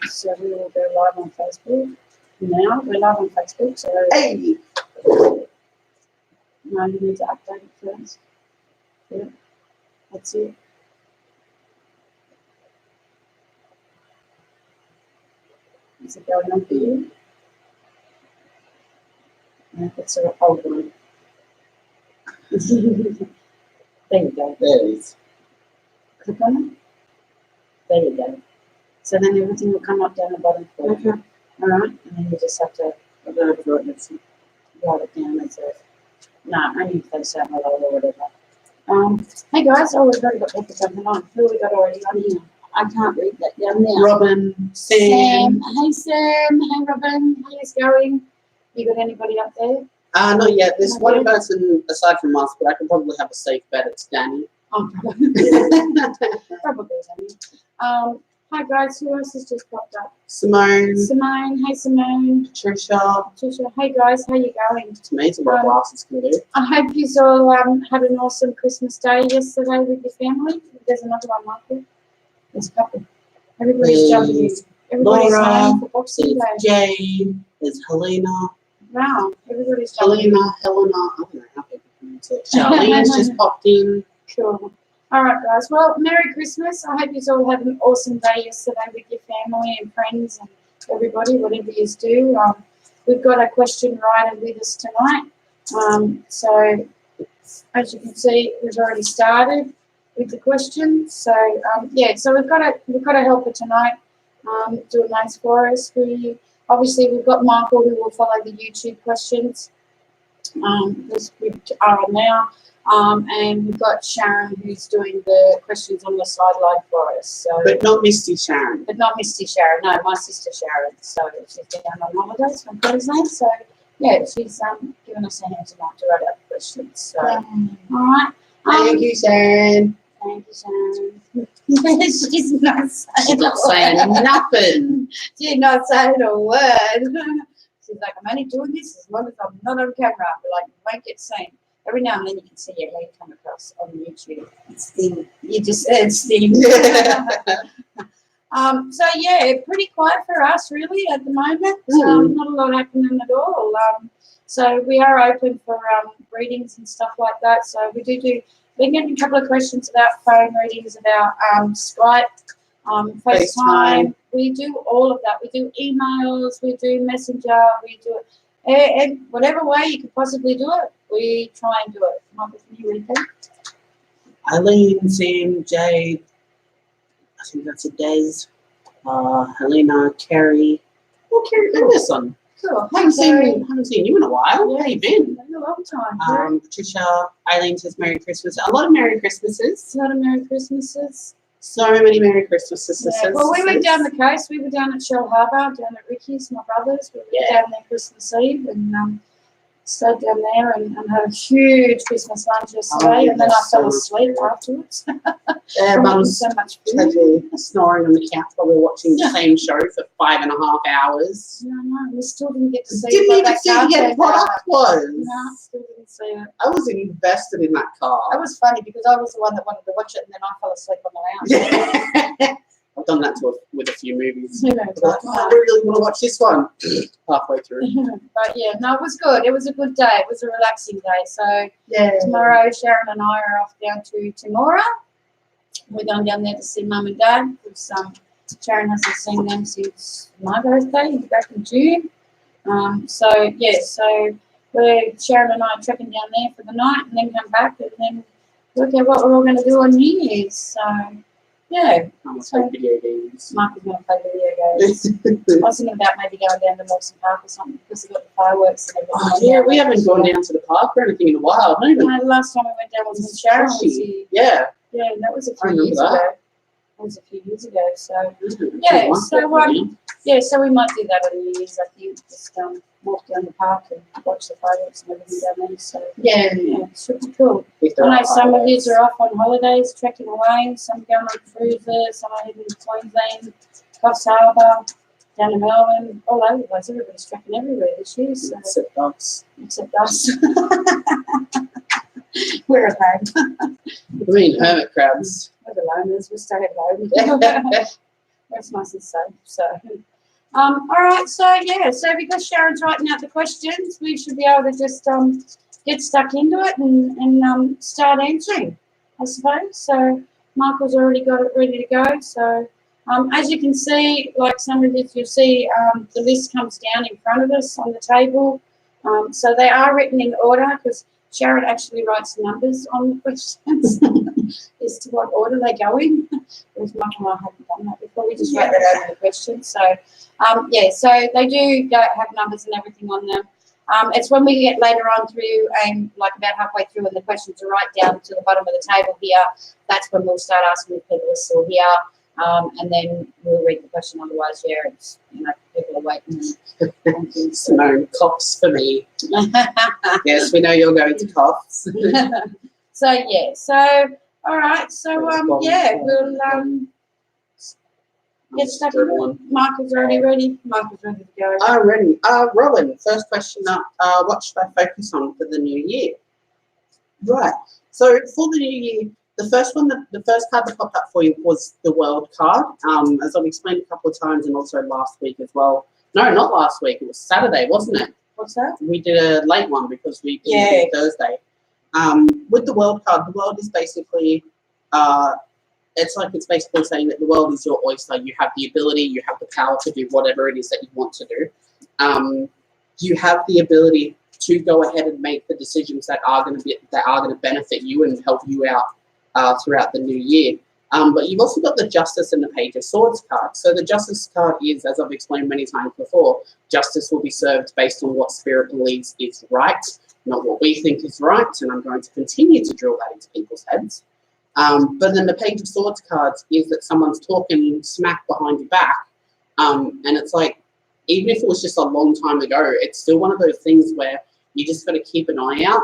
So we will go live on Facebook now. We're live on Facebook, so Hey! now you need to update it first. Yeah, that's it. Is it going on for you? Yeah, that's a old one. There you go. There it is. Click on it. There you go. So then everything will come up down the bottom for you. Okay. All right, and then you just have to write it down as a only if they say hello or whatever. Hey guys, oh, we've already got people jumping on. Who have we got already on here? I can't read that down there. Robin, Sam. Hey Sam, hey Robin, how is going? You got anybody up there? Not yet. There's Okay. one person aside from us, but I can probably have a safe bet. It's Danny. Oh, probably Danny. Hi guys, who else has just popped up? Simone, Simone, hey Simone. Patricia. Patricia, hey guys, how you going? It's amazing what glasses can do. I hope you all had an awesome Christmas day yesterday with your family. There's another one, Michael. There's a couple. Everybody's jumping in. Everybody's Laura, home for Boxing there's Day. Jane, there's Helena. Wow, everybody's jumping in. Helena, I don't know how people pronounce it. Charlene's just popped in. Cool. All right, guys. Well, Merry Christmas. I hope you all had an awesome day yesterday with your family and friends and everybody, whatever you do. We've got a question writer with us tonight. So, as you can see, we've already started with the questions. So, so we've got a helper tonight doing those for us. We've got Michael who will follow the YouTube questions because we are on now. And we've got Sharon who's doing the questions on the sideline for us. So, But not Misty Sharon. but not Misty Sharon. No, my sister Sharon. So she's down on holidays from Queensland. So yeah, she's given us a hand tonight to write out the questions. So all right. Thank you, Sharon. Thank you, Sharon. She's not saying She's not saying nothing. She's not saying a word. She's like, I'm only doing this as long as I'm not on camera. But like, make it seen. Every now and then you can see your head come across on YouTube. It's thin. You just said it's thin. So yeah, pretty quiet for us really at the moment. Not a lot happening at all. So we are open for readings and stuff like that. So we do. We're getting a couple of questions about phone readings, about Skype, FaceTime. We do all of that. We do emails. We do Messenger. We do it. And whatever way you could possibly do it, we try and do it. Michael, can you read that? Eileen, Sam, Jade, I think that's a Des, Helena, Kerry. Oh, Kerry Henderson. Cool. Haven't seen you in a while. How you been? A long time. Patricia, Eileen says Merry Christmas. A lot of Merry Christmases. A lot of Merry Christmases. So many Merry Christmases. Yeah. Well, we went down the coast. We were down at Shell Harbour, down at Ricky's, my brother's. We were down there Christmas Eve and stayed down there and had a huge Christmas lunch yesterday. And then I fell asleep afterwards. Yeah, Mum's so much food. totally snoring on the couch while we're watching the same show for 5.5 hours. Yeah, no, we still didn't get to see Didn't what even that see car what turned product out. was. No, still didn't see it. I was invested in that car. That was funny because I was the one that wanted to watch it and then I fell asleep on the lounge. I've done that with a few movies. You know, Like, I really want to watch this one. Halfway through. But yeah, no, it was good. It was a good day. It was a relaxing day. So Yeah. tomorrow, Sharon and I are off down to Timora. We're going down there to see Mum and Dad because Sharon hasn't seen them since my birthday, back in June. So we're Sharon and I are trekking down there for the night and then come back and then look at what we're all going to do on New Year's. So yeah. I'm playing video games. Mark is going to play video games. I was thinking about maybe going down to Mawson Park or something because they've got the fireworks and everything. Oh, yeah, we haven't gone down to the park or anything in a while. Not even. No, the last time we went down was when Sharon was here. Yeah. Yeah, and that was a I few remember years that. ago. That was a few years ago. So Yeah. so we might do that on New Year's. I think just walk down the park and watch the fireworks and everything down there. So yeah, it should be cool. I know some of you are off on holidays, trekking away. Some going on cruises. Some are heading to Queensland, Coffs Harbour, down to Melbourne, all over the place. Everybody's trekking everywhere this year. So. Except us. Except us. We're at home. I mean, hermit crabs. We're the loners. We stay at home. That's nice and safe. So, all right. So yeah. So because Sharon's writing out the questions, we should be able to just get stuck into it and start answering, I suppose. So Michael's already got it ready to go. So as you can see, like some of you, you'll see the list comes down in front of us on the table. So they are written in order because Sharon actually writes numbers on the questions as to what order they go in. Whereas Michael and I haven't done that before. We just write that over the questions. So, yeah, so they do have numbers and everything on them. It's when we get later on through, like about halfway through, and the questions are right down to the bottom of the table here, that's when we'll start asking if people are still here. And then we'll read the question. Otherwise, yeah, it's, people are waiting. Simone coughs for me. Yes, we know you're going to cough. So yeah, so all right, so yeah, we'll get stuck into it. Michael's already ready. Michael's ready to go. I'm ready. Rowan, first question up. What should I focus on for the new year? Right. So for the new year, the first card that popped up for you was the World card. As I've explained a couple of times, and also last week as well. No, not last week. It was Saturday, wasn't it? What's that? We did a late one because we did Thursday. With the World card, the world is basically, it's basically saying that the world is your oyster. You have the ability, you have the power to do whatever it is that you want to do. You have the ability to go ahead and make the decisions that are going to benefit you and help you out throughout the new year. But you've also got the Justice and the Page of Swords card. So the Justice card is, as I've explained many times before, justice will be served based on what Spirit believes is right, not what we think is right, and I'm going to continue to drill that into people's heads. But then the Page of Swords cards is that someone's talking smack behind your back, and it's like, even if it was just a long time ago, it's still one of those things where you just got to keep an eye out.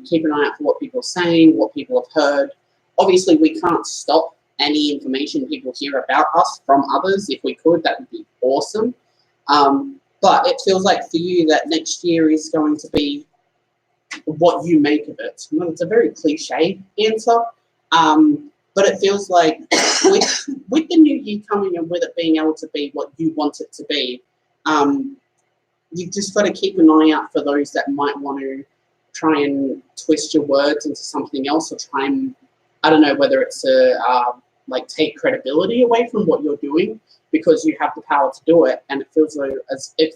Keep an eye out for what people are saying, what people have heard. Obviously, we can't stop any information people hear about us from others. If we could, that would be awesome. But it feels like for you that next year is going to be what you make of it. Well, it's a very cliche answer, but it feels like with the new year coming and with it being able to be what you want it to be, you've just got to keep an eye out for those that might want to try and twist your words into something else, or try and, I don't know, whether it's like take credibility away from what you're doing because you have the power to do it, and it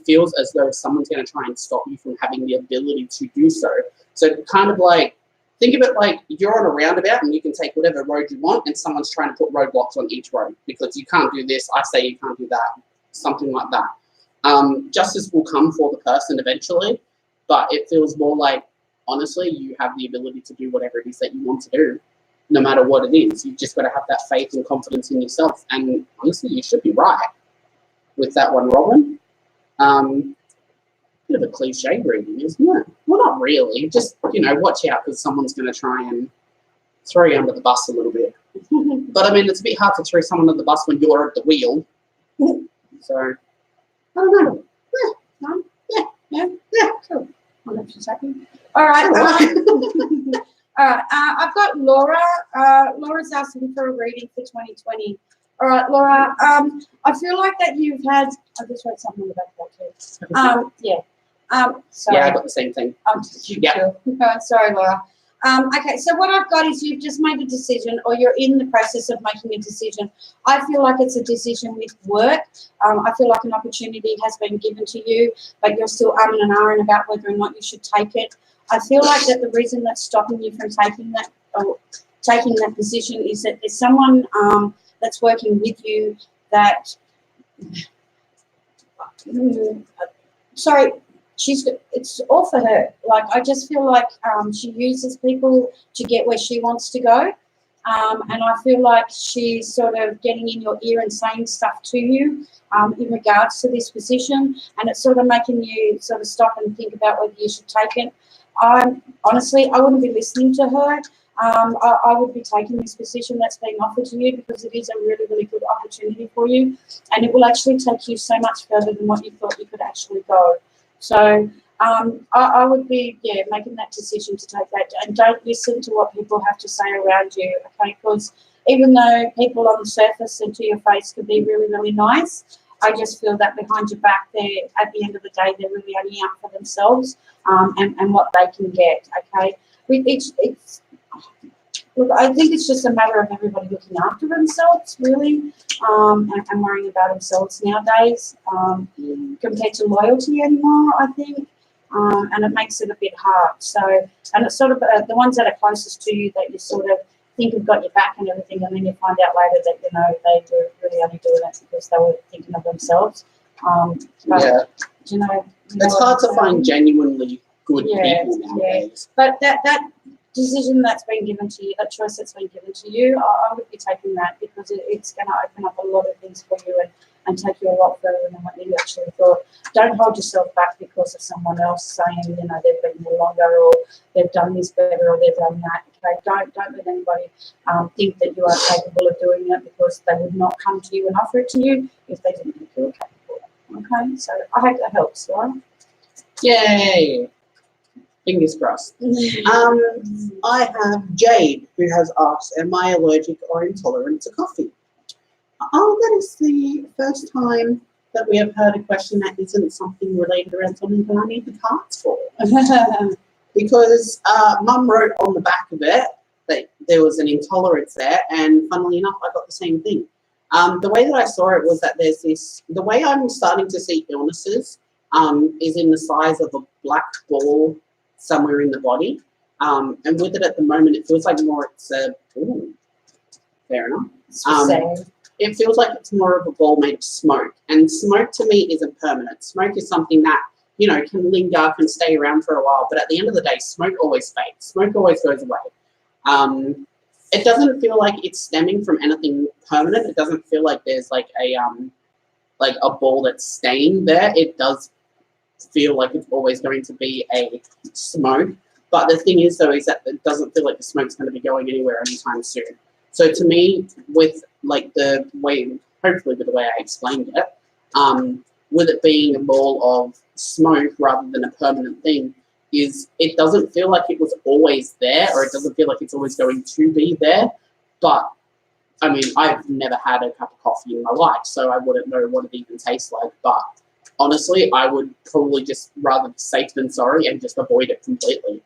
feels as though someone's going to try and stop you from having the ability to do so. So kind of like, think of it like you're on a roundabout and you can take whatever road you want, and someone's trying to put roadblocks on each road because you can't do this, I say you can't do that, something like that. Justice will come for the person eventually, but it feels more like, honestly, you have the ability to do whatever it is that you want to do, no matter what it is. You've just got to have that faith and confidence in yourself. And honestly, you should be right with that one, Robin. Bit of a cliche reading, isn't it? Well, not really. Just, watch out because someone's going to try and throw you under the bus a little bit. But, I mean, it's a bit hard to throw someone under the bus when you're at the wheel. So, I don't know. Yeah, cool. I'll let you second. All right. All right. I've got Laura. Laura's asking for a reading for 2020. All right, Laura. I feel like that you've had. I just wrote something on the back of that too. Yeah. Sorry. Yeah, I got the same thing. Sorry, Laura. Okay, so what I've got is you've just made a decision, or you're in the process of making a decision. I feel like it's a decision with work. I feel like an opportunity has been given to you, but you're still umming and ahhing about whether or not you should take it. I feel like that the reason that's stopping you from taking that decision is that there's someone that's working with you that. Sorry. It's all for her. Like, I just feel like she uses people to get where she wants to go. And I feel like she's sort of getting in your ear and saying stuff to you in regards to this position. And it's sort of making you sort of stop and think about whether you should take it. Honestly, I wouldn't be listening to her. I would be taking this position that's being offered to you because it is a really, really good opportunity for you. And it will actually take you so much further than what you thought you could actually go. So I would be, making that decision to take that. And don't listen to what people have to say around you, okay? Because even though people on the surface and to your face could be really, really nice, I just feel that behind your back, they're at the end of the day, they're really only out for themselves and what they can get. Okay, look, I think it's just a matter of everybody looking after themselves, really, and worrying about themselves nowadays compared to loyalty anymore, I think. And it makes it a bit hard. So, and it's sort of the ones that are closest to you that you sort of think have got your back and everything, and then you find out later that, you know, they were really only doing it because they were thinking of themselves. But, you know, it's hard to find genuinely good people nowadays. But that decision that's been given to you, that choice that's been given to you, I would be taking that because it's going to open up a lot of things for you and take you a lot further than what you actually thought. Don't hold yourself back because of someone else saying, you know, they've been here longer or they've done this better or they've done that. Okay, don't let anybody think that you are capable of doing it because they would not come to you and offer it to you if they didn't think you were capable. Okay, so I hope that helps, Laura. Yay! Fingers crossed. I have Jade who has asked, am I allergic or intolerant to coffee? Oh, that is the first time that we have heard a question that isn't something related around something that I need the cards for. Because Mum wrote on the back of it that there was an intolerance there, and funnily enough, I got the same thing. The way that I saw it was that there's this, the way I'm starting to see illnesses is in the size of a black ball somewhere in the body. And with it at the moment, it feels like more it's a, ooh, fair enough. It feels like it's more of a ball made of smoke. And smoke to me isn't permanent. Smoke is something that, you know, can linger, can stay around for a while. But at the end of the day, smoke always fades. Smoke always goes away. It doesn't feel like it's stemming from anything permanent. It doesn't feel like there's like a ball that's staying there. It does feel like it's always going to be a smoke. But the thing is, though, is that it doesn't feel like the smoke's going to be going anywhere anytime soon. So to me, with like the way, hopefully with the way I explained it, with it being a ball of smoke rather than a permanent thing, is it doesn't feel like it was always there, or it doesn't feel like it's always going to be there. But I mean, I've never had a cup of coffee in my life, so I wouldn't know what it even tastes like. But honestly, I would probably just rather be safe than sorry and just avoid it completely.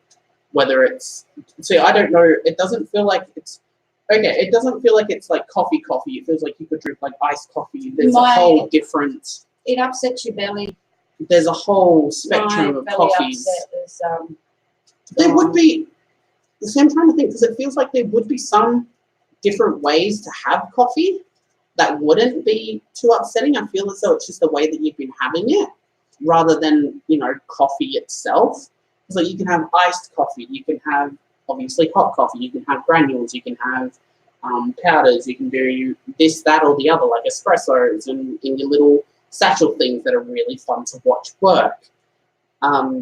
Whether it's, see, I don't know, it doesn't feel like it's, okay, it doesn't feel like it's like coffee. It feels like you could drink like iced coffee. There's a whole different... It upsets your belly. There's a whole spectrum of coffees. There would be, so I'm trying to think, because it feels like there would be some different ways to have coffee that wouldn't be too upsetting. I feel as though it's just the way that you've been having it rather than, you know, coffee itself. So you can have iced coffee, you can have obviously hot coffee, you can have granules, you can have powders, you can do this, that, or the other, like espressos and in your little satchel things that are really fun to watch work. I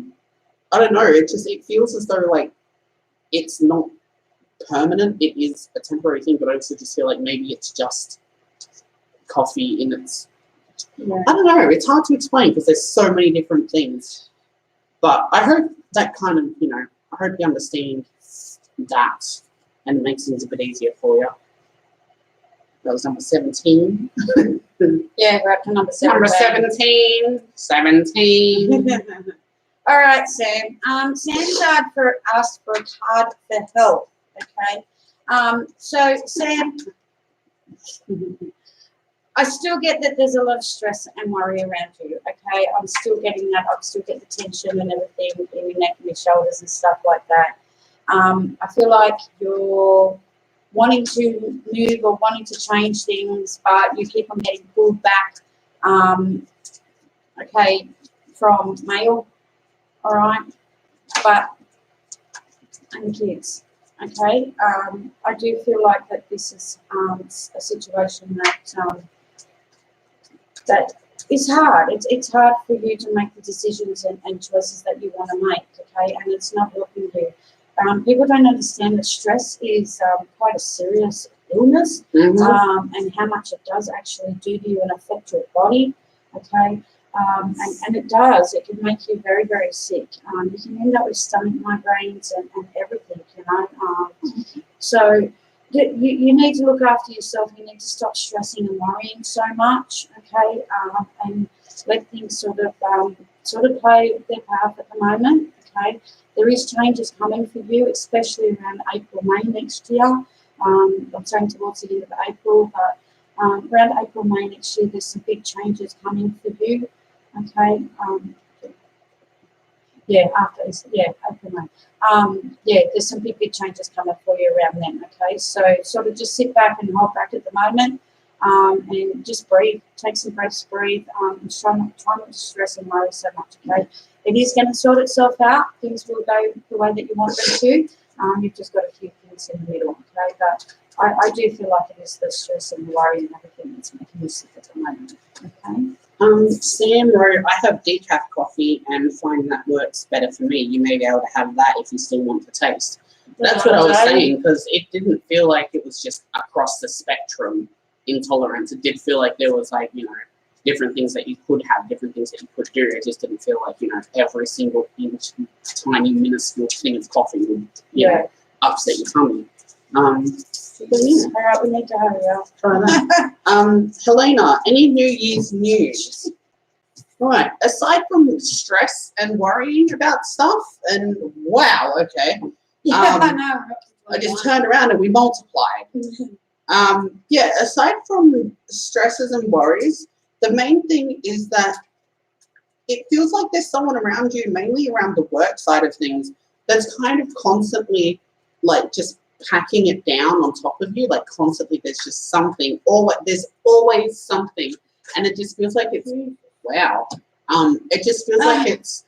don't know, it feels as though like it's not permanent, it is a temporary thing, but I also just feel like maybe it's just coffee in its, I don't know, it's hard to explain because there's so many different things. But I hope that kind of, you know, I hope you understand that and it makes things a bit easier for you. That was number 17. Yeah, we're up to number 7. Number 17. 17. All right, Sam. Sam's asked for a card for help. Okay. So Sam, I still get that there's a lot of stress and worry around you. Okay, I'm still getting that. I still get the tension and everything in your neck and your shoulders and stuff like that. I feel like you're wanting to move or wanting to change things, but you keep on getting pulled back. Okay, from mail. All right, and kids. Okay, I do feel like that this is a situation that is hard. It's hard for you to make the decisions and choices that you want to make. Okay, and it's not helping you. People don't understand that stress is quite a serious illness, and how much it does actually do to you and affect your body. Okay. And it does. It can make you very, very sick. You can end up with stomach migraines and everything, you know. So you need to look after yourself. You need to stop stressing and worrying so much, okay? And let things sort of play their path at the moment, okay? There is changes coming for you, especially around April, May next year. I'm saying towards the end of April, but around April, May next year, there's some big changes coming for you, okay? April, May. There's some big changes coming for you around then, okay? So sort of just sit back and hold back at the moment, and just breathe. Take some breaths, breathe, and try not to stress and worry so much, okay? It is going to sort itself out. Things will go the way that you want them to. You've just got a few things in the middle, okay? But I do feel like it is the stress and the worry and everything that's making you sick at the moment, okay? Sam wrote, I have decaf coffee and find that works better for me. You may be able to have that if you still want the taste. That's what I was saying, because it didn't feel like it was just across the spectrum intolerance. It did feel like there was, like, you know, different things that you could have, different things that you could do. It just didn't feel like, you know, every single inch, tiny, minuscule thing of coffee would, you know, upset your tummy. All right, we need to hurry up. Try that. Helena, any New Year's news? Right, aside from stress and worrying about stuff, and wow, okay. I know. I just turned around and we multiplied. Aside from stresses and worries, the main thing is that it feels like there's someone around you, mainly around the work side of things, that's kind of constantly, like, just packing it down on top of you. Like, constantly there's just something, or there's always something, and it just feels like it's, wow. It just feels like it's...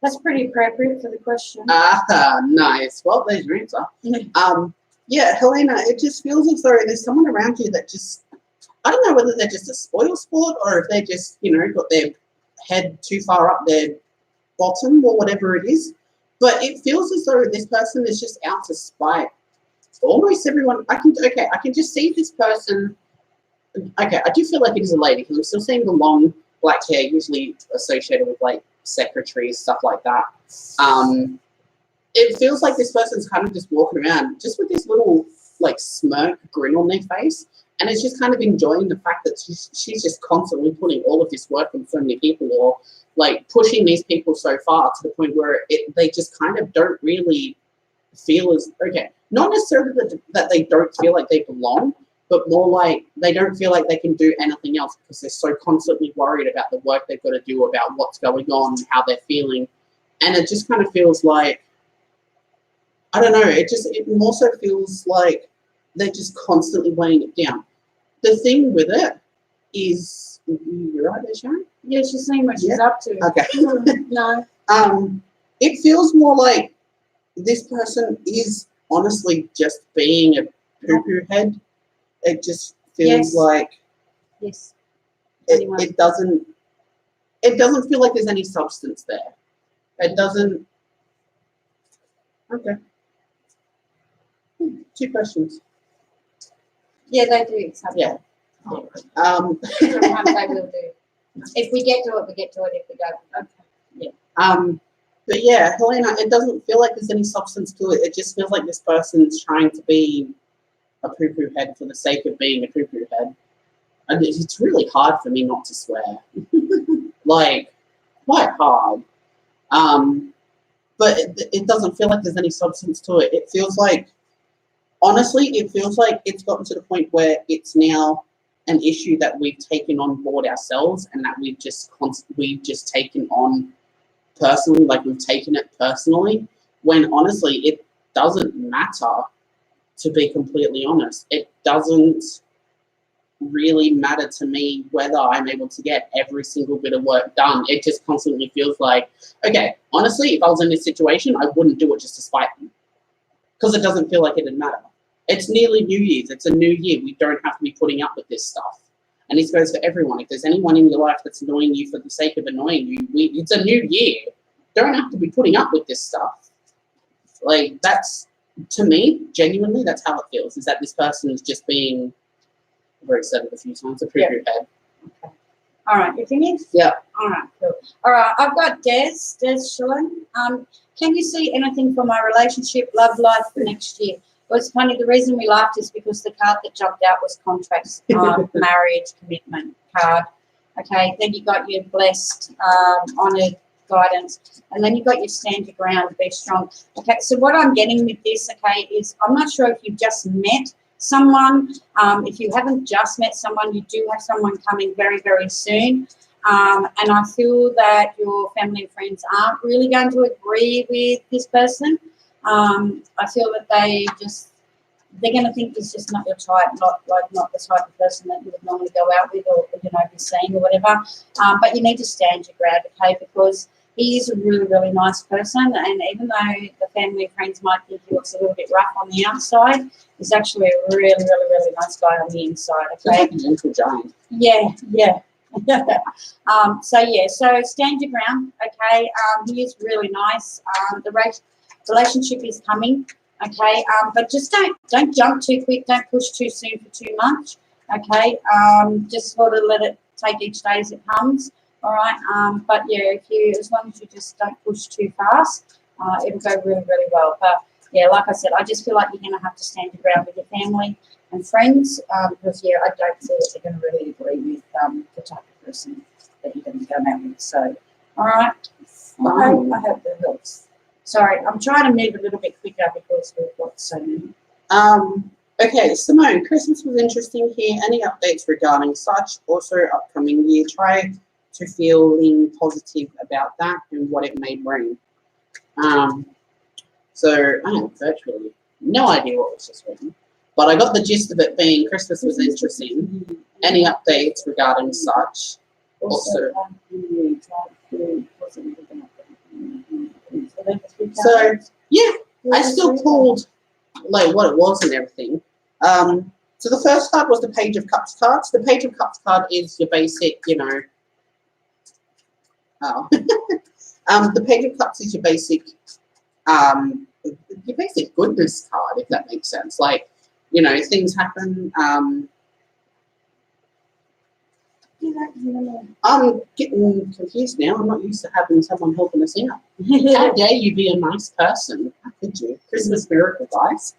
That's pretty appropriate for the question. Nice. Well, there's your answer. Helena, it just feels as though there's someone around you that just, I don't know whether they're just a spoil sport or if they just, you know, got their head too far up their bottom or whatever it is. But it feels as though this person is just out to spite almost everyone. I can just see this person. Okay, I do feel like it is a lady because I'm still seeing the long black hair, usually associated with, like, secretaries, stuff like that. It feels like this person's kind of just walking around just with this little, like, smirk grin on their face, and it's just kind of enjoying the fact that she's just constantly putting all of this work on so many people, or, like, pushing these people so far to the point where they just kind of don't really feel as, okay, not necessarily that they don't feel like they belong, but more like they don't feel like they can do anything else because they're so constantly worried about the work they've got to do, about what's going on, how they're feeling. And it just kind of feels like, I don't know, it more so feels like they're just constantly weighing it down. The thing with it is, you're right there, Sharon? Yeah, she's saying what she's up to. Okay. No. It feels more like this person is honestly just being a poo-poo head. It just feels like it doesn't feel like there's any substance there. It doesn't. Okay. 2 questions. Yeah, they do. Yeah. Sometimes they will do. If we get to it, we get to it. If we don't, okay. Yeah. But yeah, Helena, it doesn't feel like there's any substance to it. It just feels like this person's trying to be a poo-poo head for the sake of being a poo-poo head. And it's really hard for me not to swear. Like, quite hard. But it doesn't feel like there's any substance to it. It feels like, honestly, it feels like it's gotten to the point where it's now an issue that we've taken on board ourselves, and that we've just taken on personally, like we've taken it personally, when honestly it doesn't matter, to be completely honest. It doesn't really matter to me whether I'm able to get every single bit of work done. It just constantly feels like, okay, honestly, if I was in this situation, I wouldn't do it just to spite them, because it doesn't feel like it'd matter. It's nearly New Year's. It's a new year. We don't have to be putting up with this stuff. And this goes for everyone. If there's anyone in your life that's annoying you for the sake of annoying you, it's a new year. Don't have to be putting up with this stuff. Like, that's, to me, genuinely, that's how it feels, is that this person is just being, I've already said it a few times, a poo-poo head. Okay. All right, you finished? Yeah. All right, cool. All right, I've got Des Schilling. Can you see anything for my relationship, love life for next year? Well, it's funny. The reason we laughed is because the card that jumped out was contracts, marriage, commitment card. Okay, then you got your blessed, honoured, guidance, and then you got your stand your ground, be strong. Okay, so what I'm getting with this, okay, is I'm not sure if you've just met someone. If you haven't just met someone, you do have someone coming very, very soon. And I feel that your family and friends aren't really going to agree with this person. I feel that they're going to think it's just not your type, not the type of person that you would normally go out with or be seeing or whatever. But you need to stand your ground, okay, because he is a really, really nice person, and even though the family and friends might think he looks a little bit rough on the outside, he's actually a really, really, really nice guy on the inside, okay? It's like a gentle giant. Yeah. So stand your ground, okay? He is really nice. The relationship is coming, okay? But just don't jump too quick, don't push too soon for too much, okay? Just sort of let it take each day as it comes, all right? But yeah, as long as you just don't push too fast, it'll go really, really well. But yeah, like I said, I just feel like you're going to have to stand your ground with your family and friends, because yeah, I don't feel that they're going to really agree with the type of person that you're going to go out with. So, all right, I hope that helps. Sorry, I'm trying to move a little bit quicker because we've got so many. Okay, Simone, Christmas was interesting here. Any updates regarding such? Also, upcoming year, try to feeling positive about that and what it may bring. So I have virtually no idea what was just written, but I got the gist of it being Christmas was interesting. Any updates regarding such? Also, so yeah, I still pulled like what it was and everything. So the first card was the Page of Cups card. So the Page of Cups card is your basic, the Page of Cups is your basic goodness card, if that makes sense. Like, things happen. I'm getting confused now. I'm not used to having someone helping us out. How dare you be a nice person? How could you? Christmas miracle, guys.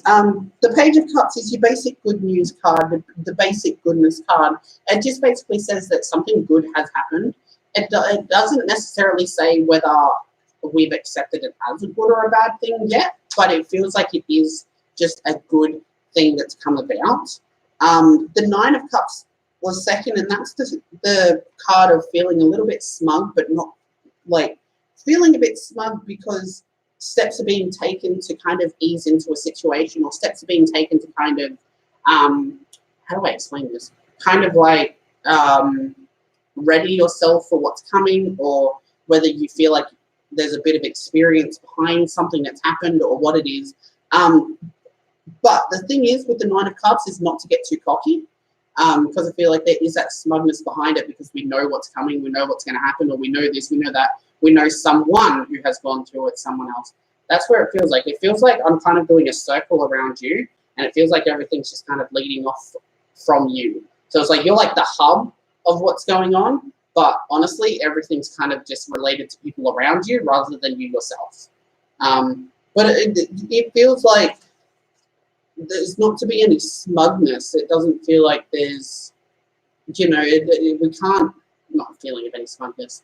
The Page of Cups is your basic good news card, the basic goodness card. It just basically says that something good has happened. It doesn't necessarily say whether we've accepted it as a good or a bad thing yet, but it feels like it is just a good thing that's come about. The Nine of Cups was second, and that's the card of feeling a little bit smug, but not like feeling a bit smug because steps are being taken to kind of ease into a situation, or steps are being taken to kind of, how do I explain this? Kind of like ready yourself for what's coming, or whether you feel like there's a bit of experience behind something that's happened or what it is. But the thing is with the Nine of Cups is not to get too cocky, because I feel like there is that smugness behind it because we know what's coming, we know what's going to happen, or we know this, we know that, we know someone who has gone through it, someone else. That's where it feels like. It feels like I'm kind of doing a circle around you, and it feels like everything's just kind of leading off from you. So it's like you're like the hub of what's going on, but honestly, everything's kind of just related to people around you rather than you yourself. But it feels like there's not to be any smugness. It doesn't feel like there's, we can't, not feeling of any smugness.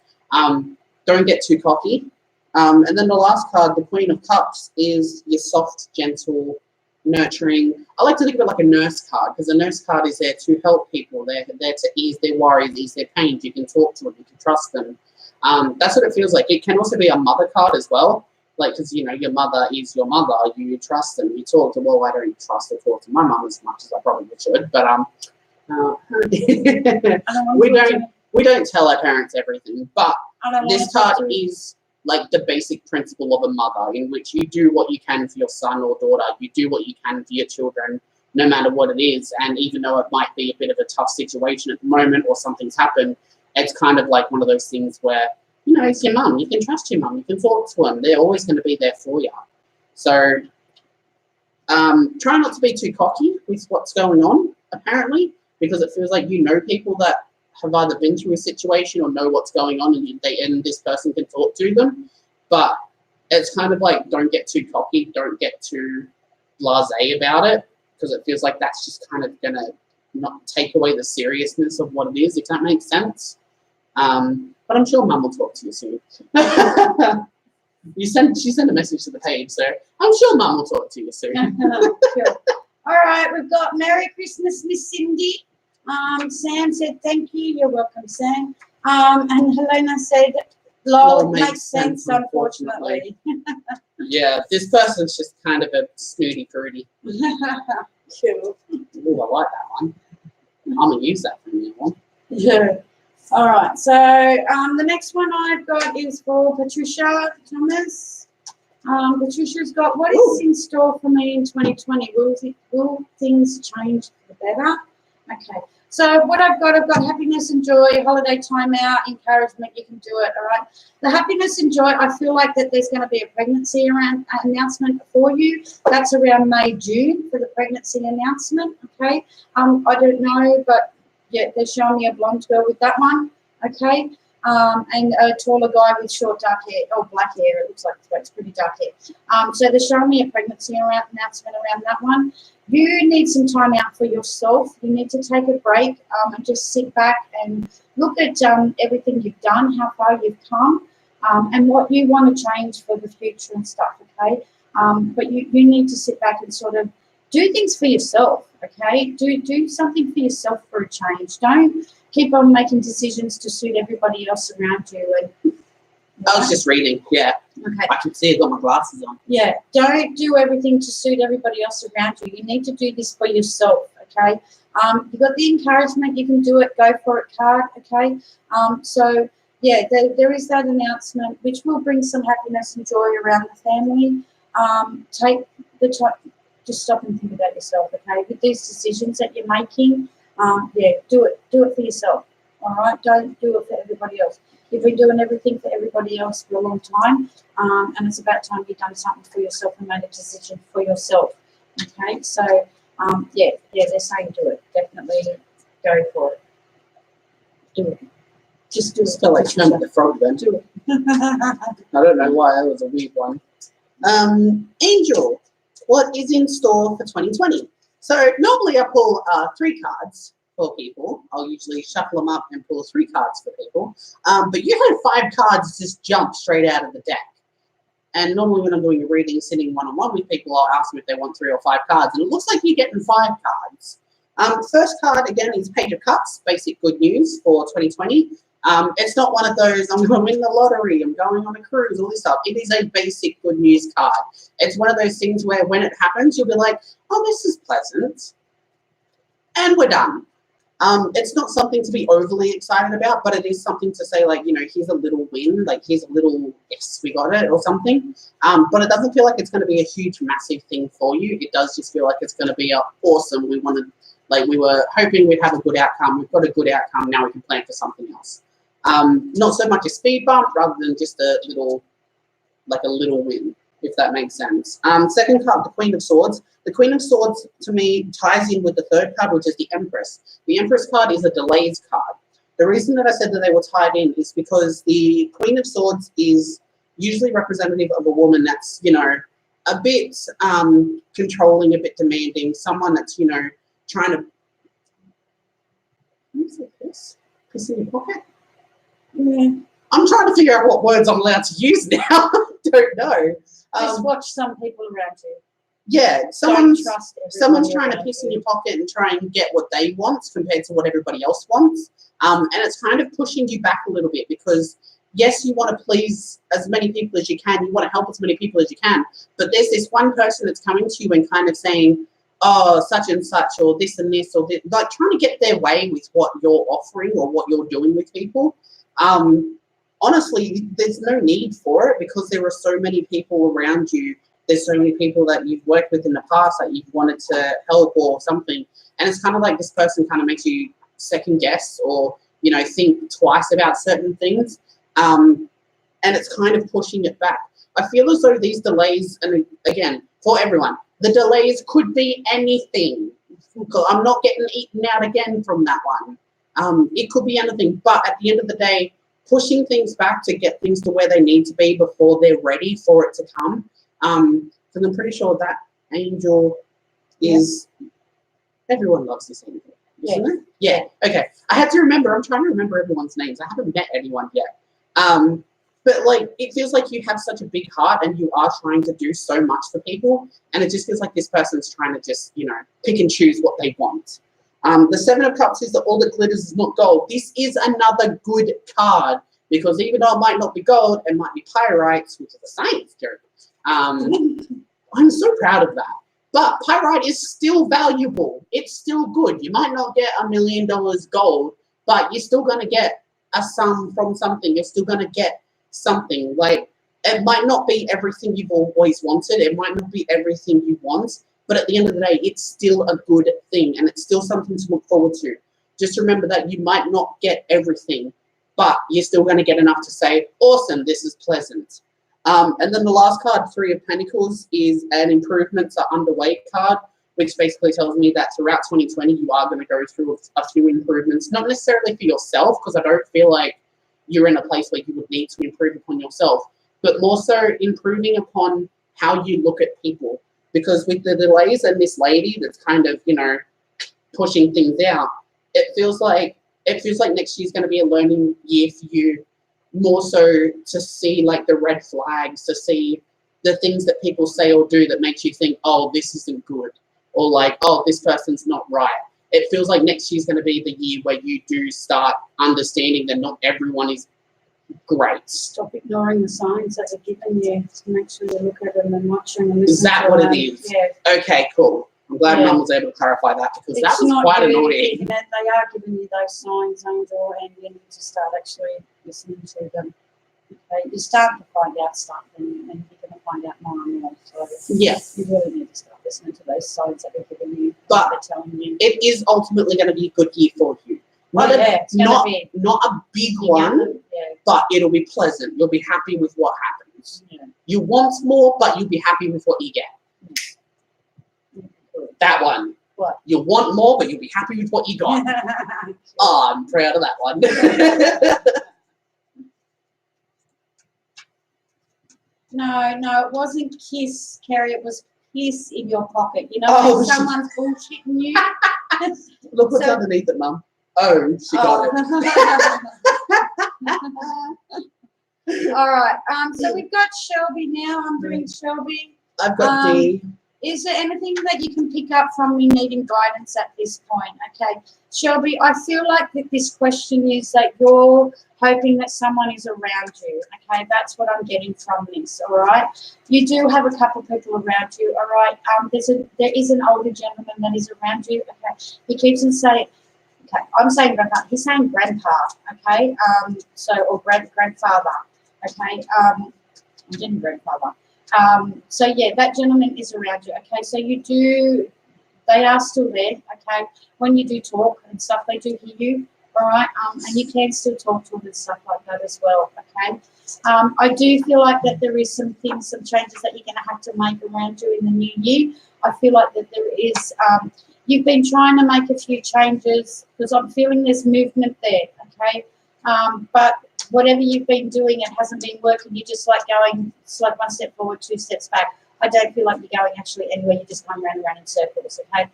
Don't get too cocky. And then the last card, the Queen of Cups, is your soft, gentle, nurturing. I like to think of it like a nurse card, because a nurse card is there to help people. They're there to ease their worries, ease their pains. You can talk to them, you can trust them. That's what it feels like. It can also be a mother card as well. Like, because, your mother is your mother. You trust them. You talk to, well, I don't trust or talk to my mum as much as I probably should. But we don't tell our parents everything. But this card is like the basic principle of a mother, in which you do what you can for your son or daughter. You do what you can for your children, no matter what it is. And even though it might be a bit of a tough situation at the moment or something's happened, it's kind of like one of those things where, it's your mum. You can trust your mum. You can talk to them. They're always going to be there for you. So try not to be too cocky with what's going on, apparently, because it feels like people that have either been through a situation or know what's going on, and this person can talk to them. But it's kind of like, don't get too cocky, don't get too blasé about it, because it feels like that's just kind of gonna not take away the seriousness of what it is, if that makes sense. But I'm sure Mum will talk to you soon. She sent a message to the page, so I'm sure Mum will talk to you soon. Cool. All right, we've got Merry Christmas, Miss Cindy. Sam said thank you. You're welcome, Sam. And Helena said, lol, makes sense, unfortunately. Yeah, this person's just kind of a snooty fruity. Cool. Ooh, I like that one. I'm going to use that from now on. Yeah. All right, so the next one I've got is for Patricia Thomas. Patricia's got, what is in store for me in 2020? Will things change for the better? Okay, so what I've got happiness and joy, holiday time out, encouragement, you can do it, all right? The happiness and joy, I feel like that there's going to be a pregnancy announcement for you. That's around May, June for the pregnancy announcement, okay? I don't know, but yeah, they're showing me a blonde girl with that one, okay? And a taller guy with short dark hair, or black hair, it looks like it's pretty dark hair. So they're showing me a pregnancy announcement around that one. You need some time out for yourself. You need to take a break and just sit back and look at everything you've done, how far you've come, and what you want to change for the future and stuff, okay? But you need to sit back and sort of do things for yourself, okay? Do something for yourself for a change. Don't keep on making decisions to suit everybody else around you. And, I was just reading, yeah. okay. I can see I've got my glasses on. Yeah, don't do everything to suit everybody else around you. You need to do this for yourself, okay? You've got the encouragement, you can do it, go for it card, okay? So, yeah, there is that announcement, which will bring some happiness and joy around the family. Take the time, just stop and think about yourself, okay? With these decisions that you're making, yeah, do it for yourself, all right? Don't do it for everybody else. You've been doing everything for everybody else for a long time, and it's about time you've done something for yourself and made a decision for yourself, okay? So, yeah, they're saying do it. Definitely go for it. Do it. Just do it. Still like Kermit the Frog then. Do it. I don't know why, that was a weird one. Angel, what is in store for 2020? So normally I pull 3 cards for people. I'll usually shuffle them up and pull 3 cards for people. But you had 5 cards just jump straight out of the deck. And normally when I'm doing a reading, sitting one-on-one with people, I'll ask them if they want 3 or 5 cards. And it looks like you're getting 5 cards. First card, again, is Page of Cups, basic good news for 2020. It's not one of those, I'm going to win the lottery, I'm going on a cruise, all this stuff. It is a basic good news card. It's one of those things where when it happens, you'll be like, oh, this is pleasant. And we're done. It's not something to be overly excited about, but it is something to say, like, you know, here's a little win, like, here's a little, yes, we got it, or something. But it doesn't feel like it's going to be a huge, massive thing for you. It does just feel like it's going to be awesome. We were hoping we'd have a good outcome. We've got a good outcome. Now we can plan for something else. Not so much a speed bump, rather than just a little win, if that makes sense. Second card, the Queen of Swords. The Queen of Swords, to me, ties in with the third card, which is the Empress. The Empress card is a delays card. The reason that I said that they were tied in is because the Queen of Swords is usually representative of a woman that's, you know, a bit controlling, a bit demanding, someone that's, you know, trying to... What is it, this? Piss in your pocket? Yeah. I'm trying to figure out what words I'm allowed to use now. I don't know. Just watch some people around you. Yeah, someone's trying to around piss you. in your pocket and try and get what they want compared to what everybody else wants. And it's kind of pushing you back a little bit because, yes, you want to please as many people as you can. You want to help as many people as you can. But there's this one person that's coming to you and kind of saying, oh, such and such, or this and this, or this, like trying to get their way with what you're offering or what you're doing with people. Honestly, there's no need for it because there are so many people around you. There's so many people that you've worked with in the past that you've wanted to help or something. And it's kind of like this person kind of makes you second guess or, you know, think twice about certain things. And it's kind of pushing it back. I feel as though these delays, and again, for everyone, the delays could be anything. I'm not getting eaten out again from that one. It could be anything. But at the end of the day, pushing things back to get things to where they need to be before they're ready for it to come. Because I'm pretty sure that angel is, everyone loves this angel, isn't it? Yeah, okay. I had to remember, I'm trying to remember everyone's names. I haven't met anyone yet. But like, it feels like you have such a big heart and you are trying to do so much for people. And it just feels like this person's trying to just, you know, pick and choose what they want. The Seven of Cups is that all that glitters is not gold. This is another good card because even though it might not be gold, it might be pyrites, which is a science joke. I'm so proud of that. But pyrite is still valuable. It's still good. You might not get $1 million gold, but you're still going to get a sum from something. You're still going to get something. Like, it might not be everything you've always wanted. It might not be everything you want. But at the end of the day, it's still a good thing and it's still something to look forward to. Just remember that you might not get everything, but you're still going to get enough to say, awesome, this is pleasant. And then the last card, Three of Pentacles, is an improvements are underway card, which basically tells me that throughout 2020, you are going to go through a few improvements, not necessarily for yourself, because I don't feel like you're in a place where you would need to improve upon yourself, but more so improving upon how you look at people. Because with the delays and this lady that's kind of, you know, pushing things out, it feels like next year's going to be a learning year for you, more so to see like the red flags, to see the things that people say or do that makes you think, oh, this isn't good, or like, oh, this person's not right. It feels like next year's going to be the year where you do start understanding that not everyone is great. Stop ignoring the signs that are given you. Make sure you look at them and watch them. And Is that what it is? Yeah. Okay, cool. I'm glad Mum was able to clarify that because that was not quite really annoying. giving it. They are giving you those signs, Angel, and you need to start actually listening to them. Okay, you're starting to find out stuff, and you're going to find out more and more. So Yeah. you really need to start listening to those signs that they're giving you. But they're telling you. It is ultimately going to be a good year for you. Not a big one, but it'll be pleasant. You'll be happy with what happens. Yeah. You want more, but you'll be happy with what you get. That one. What? You want more, but you'll be happy with what you got. Oh, I'm proud of that one. No, it wasn't kiss, Kerry. It was piss in your pocket. You know, when someone's bullshitting you. Look what's underneath it, Mum. Oh, she got it. All right. So we've got Shelby now. I'm doing Shelby. I've got D. Is there anything that you can pick up from me needing guidance at this point? Okay, Shelby, I feel like that this question is that you're hoping that someone is around you. Okay, that's what I'm getting from this. All right, you do have a couple of people around you. All right, there is an older gentleman that is around you. Okay, he keeps on saying, okay, I'm saying grandpa. He's saying grandpa. Okay, or grandfather. Okay, I'm getting grandfather. So yeah, that gentleman is around you. Okay, so they are still there. Okay, when you do talk and stuff, they do hear you. All right, and you can still talk to them and stuff like that as well. Okay, I do feel like that there is some changes that you're going to have to make around you in the new year. I feel like that there is. You've been trying to make a few changes because I'm feeling there's movement there. Okay, but whatever you've been doing, it hasn't been working. You're just like going, it's like one step forward, two steps back. I don't feel like you're going actually anywhere. You're just going round and round in circles, okay?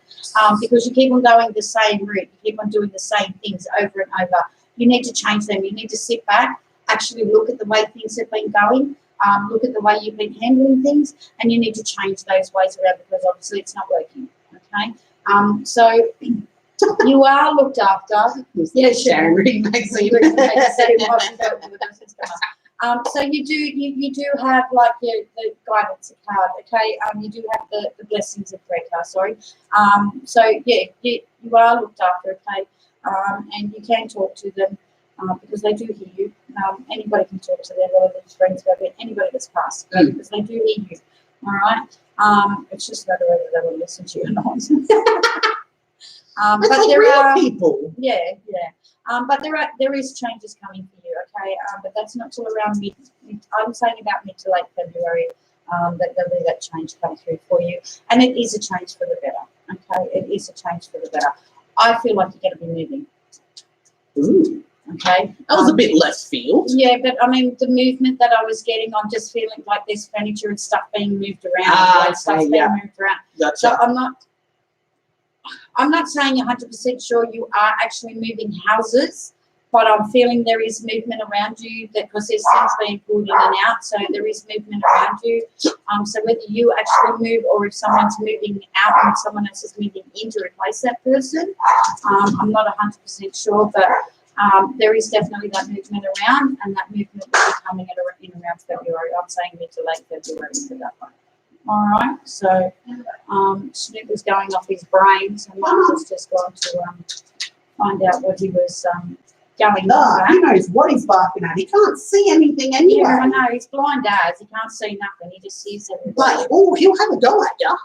Because you keep on going the same route. You keep on doing the same things over and over. You need to change them. You need to sit back, actually look at the way things have been going, look at the way you've been handling things, and you need to change those ways around because obviously it's not working, okay? So you are looked after. Yes, Sharon reading magazine. So you do have like the guidance card, okay? You do have the blessings of Greta, sorry. So yeah, you are looked after, okay? And you can talk to them because they do hear you. Anybody can talk to their relatives, friends, anybody that's passed because they do hear you. All right. It's just whether they will listen to you or not. But there real are people. Yeah. But there is changes coming for you, okay? But that's not till around I'm saying about mid to late February that there'll be that change come through for you, and it is a change for the better, okay? It is a change for the better. I feel like you're going to be moving. Ooh. Okay. That was a bit left field. Yeah, but I mean, the movement that I was getting, I'm just feeling like there's furniture and stuff being moved around. Ah, like stuff's okay, being yeah. moved around. Gotcha. So I'm not saying 100% sure you are actually moving houses, but I'm feeling there is movement around you because there's things being pulled in and out. So there is movement around you. So whether you actually move or if someone's moving out and someone else is moving in to replace that person, I'm not 100% sure, but there is definitely that movement around, and that movement will be coming in around February. I'm saying mid to late February for that one. All right, so Snoop was going off his brain, so Mark was just going to find out what he was going No, on. who knows what he's barking at? He can't see anything anyway. Yeah, I know, he's blind as, he can't see nothing, he just sees everything. But he'll have a go at you.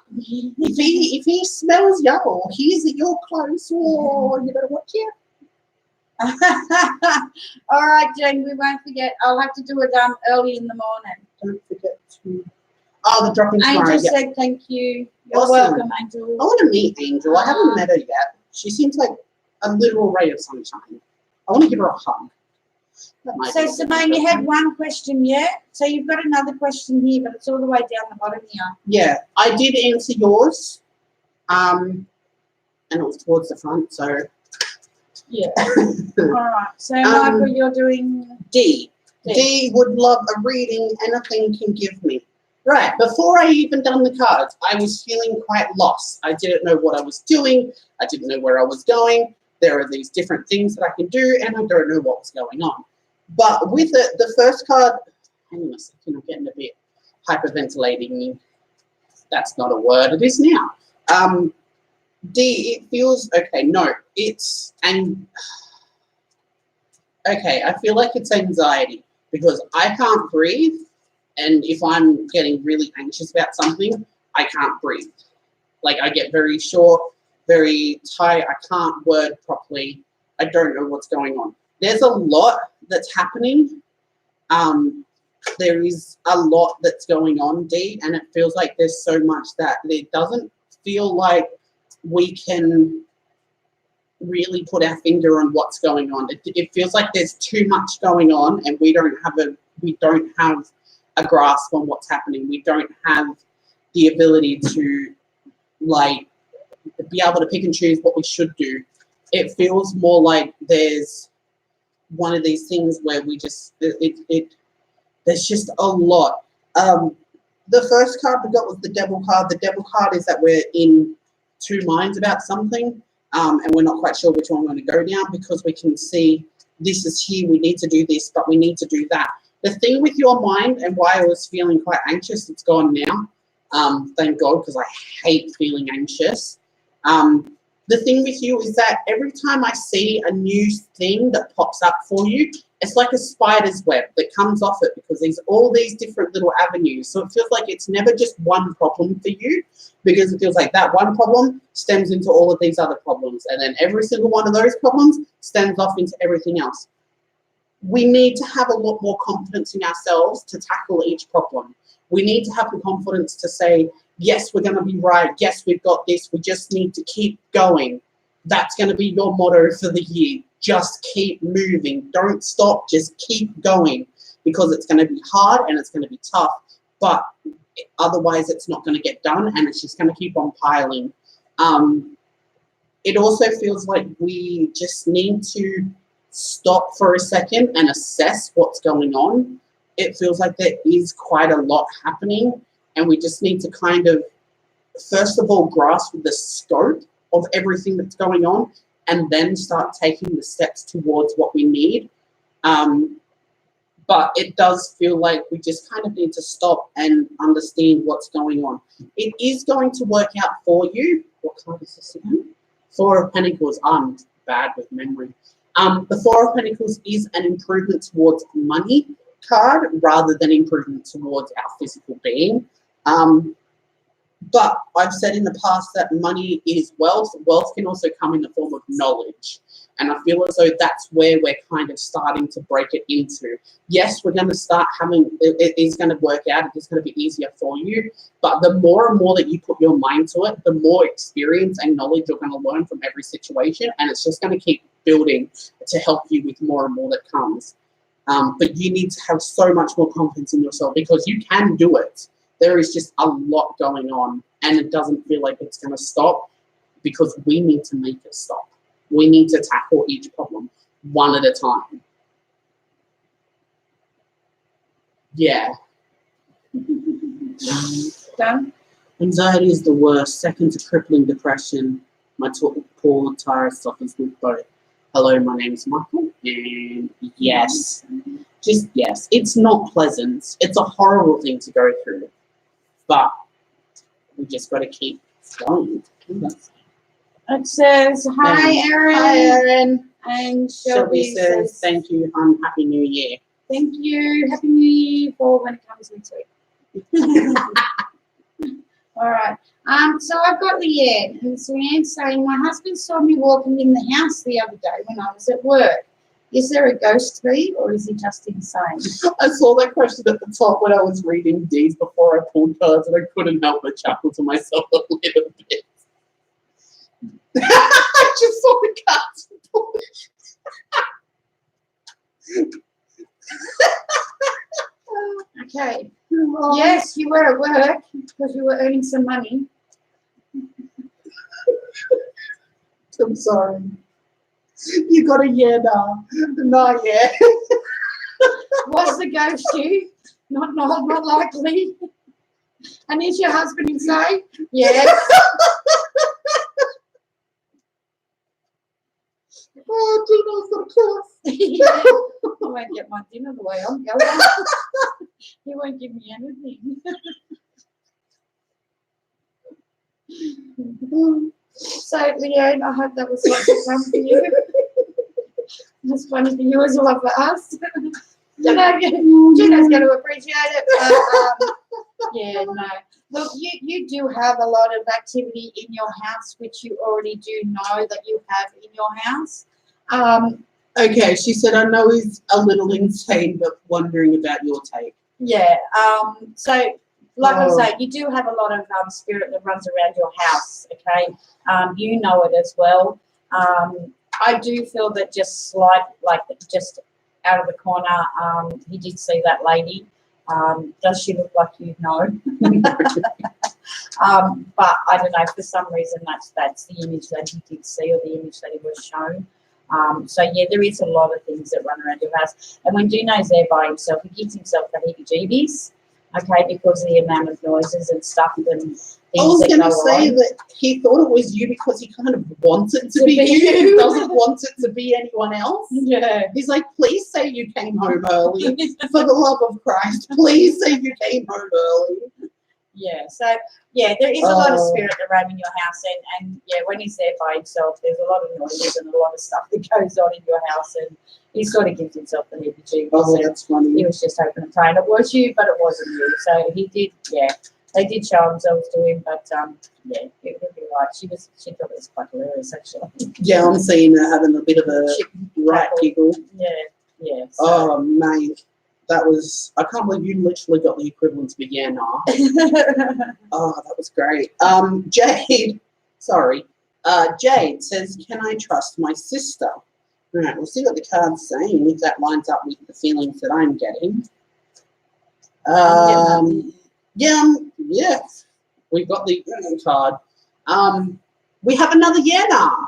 If he smells you or hears that you're close, you better watch out. All right, Jane, we won't forget. I'll have to do it early in the morning. Don't forget to. Oh, the dropping tomorrow. Angel Yeah. said thank you. You're Awesome. welcome, Angel. I want to meet Angel. I haven't met her yet. She seems like a literal ray of sunshine. I want to give her a hug. That might So, be Simone, you had one question yet. So you've got another question here, but it's all the way down the bottom here. Yeah, I did answer yours. And it was towards the front, so. Yeah. All right. So, Michael, you're doing D. D. D would love a reading anything can give me. Right, before I even done the cards, I was feeling quite lost. I didn't know what I was doing. I didn't know where I was going. There are these different things that I can do, and I don't know what was going on. But with it, the first card, hang on a second, I'm getting a bit hyperventilating. That's not a word. It is now. D, it feels, okay, no, it's, and, okay, I feel like it's anxiety because I can't breathe. And if I'm getting really anxious about something, I can't breathe. Like I get very short, very tight. I can't word properly. I don't know what's going on. There's a lot that's happening. There is a lot that's going on, D, and it feels like there's so much that it doesn't feel like we can really put our finger on what's going on. It feels like there's too much going on, and we don't have a grasp on what's happening. We don't have the ability to like be able to pick and choose what we should do. It feels more like there's one of these things where we just there's just a lot. The first card we got was the Devil card. The Devil card is that we're in two minds about something, and we're not quite sure which one we're going to go down because we can see this is here, we need to do this, but we need to do that. The thing with your mind and why I was feeling quite anxious, it's gone now. Thank God, because I hate feeling anxious. The thing with you is that every time I see a new thing that pops up for you, it's like a spider's web that comes off it because there's all these different little avenues. So it feels like it's never just one problem for you because it feels like that one problem stems into all of these other problems. And then every single one of those problems stems off into everything else. We need to have a lot more confidence in ourselves to tackle each problem. We need to have the confidence to say, yes, we're going to be right. Yes, we've got this. We just need to keep going. That's going to be your motto for the year. Just keep moving. Don't stop. Just keep going because it's going to be hard and it's going to be tough. But otherwise, it's not going to get done and it's just going to keep on piling. It also feels like we just need to stop for a second and assess what's going on. It feels like there is quite a lot happening and we just need to kind of, first of all, grasp the scope of everything that's going on and then start taking the steps towards what we need. But it does feel like we just kind of need to stop and understand what's going on. It is going to work out for you. What card is this again? Four of Pentacles. I'm bad with memory. The Four of Pentacles is an improvement towards money card rather than improvement towards our physical being. But I've said in the past that money is wealth. Wealth can also come in the form of knowledge. And I feel as though that's where we're kind of starting to break it into. Yes, we're going to start having, it is going to work out, it's going to be easier for you, but the more and more that you put your mind to it, the more experience and knowledge you're going to learn from every situation, and it's just going to keep building to help you with more and more that comes. But you need to have so much more confidence in yourself because you can do it. There is just a lot going on, and it doesn't feel like it's going to stop because we need to make it stop. We need to tackle each problem one at a time. Yeah. Done? Anxiety is the worst, second to crippling depression. My poor Tara suffers with both. Hello, my name is Michael, and yes, just yes, it's not pleasant. It's a horrible thing to go through, but we just got to keep going. It says, hi, Erin. Hi, Erin. And Shelby says, thank you, Happy New Year. thank you. Happy New Year for when it comes next week. All right. So I've got Leanne, and Leanne's saying, my husband saw me walking in the house the other day when I was at work. Is there a ghost tree, or is he just insane? I saw that question at the top when I was reading D's before I pulled cards, and I couldn't help but chuckle to myself a little bit. I just saw the cards. Okay. Yes, you were at work because you were earning some money. I'm sorry. You got a yeah now. Not yet. Was the ghost you? Not likely. And is your husband insane? Yes. Oh, Gino's gonna kill us. I won't get my dinner the way I'm going. He won't give me anything. So, Leanne, I hope that was lots of fun for you. It's funny for you as well for us. Gino's going to appreciate it. But, yeah, no. Look, you do have a lot of activity in your house, which you already do know that you have in your house. Okay, she said, I know he's a little insane, but wondering about your take. Yeah. So, like I was saying, you do have a lot of spirit that runs around your house, okay? You know it as well. I do feel that just just out of the corner, he did see that lady. Does she look like you? No. But I don't know, for some reason that's the image that he did see or the image that he was shown. So yeah, there is a lot of things that run around your house. And when Gino's there by himself, he gives himself the heebie-jeebies, okay, because of the amount of noises and stuff and things I was going that to go say on. that he thought it was you because he kind of wants it to be you. He doesn't want it to be anyone else. Yeah. He's like, please say you came home early. For the love of Christ, please say you came home early. Yeah, so yeah, there is a lot of spirit around in your house, and yeah, when he's there by himself, there's a lot of noises and a lot of stuff that goes on in your house, and he sort of gives himself the heebie-jeebies. Oh, that's funny. He was just hoping and praying it was you, but it wasn't you. So he did, yeah, they did show themselves to him, but yeah, it would be right. She thought it was quite hilarious, actually. Yeah, I'm seeing her having a bit of a right giggle. Yeah, yeah. So. Oh, mate. That was, I can't believe you literally got the equivalent to yeah nah. Oh, that was great. Jade says, can I trust my sister? All right, we'll see what the card's saying, if that lines up with the feelings that I'm getting. Yeah, we got the card. We have another yeah nah.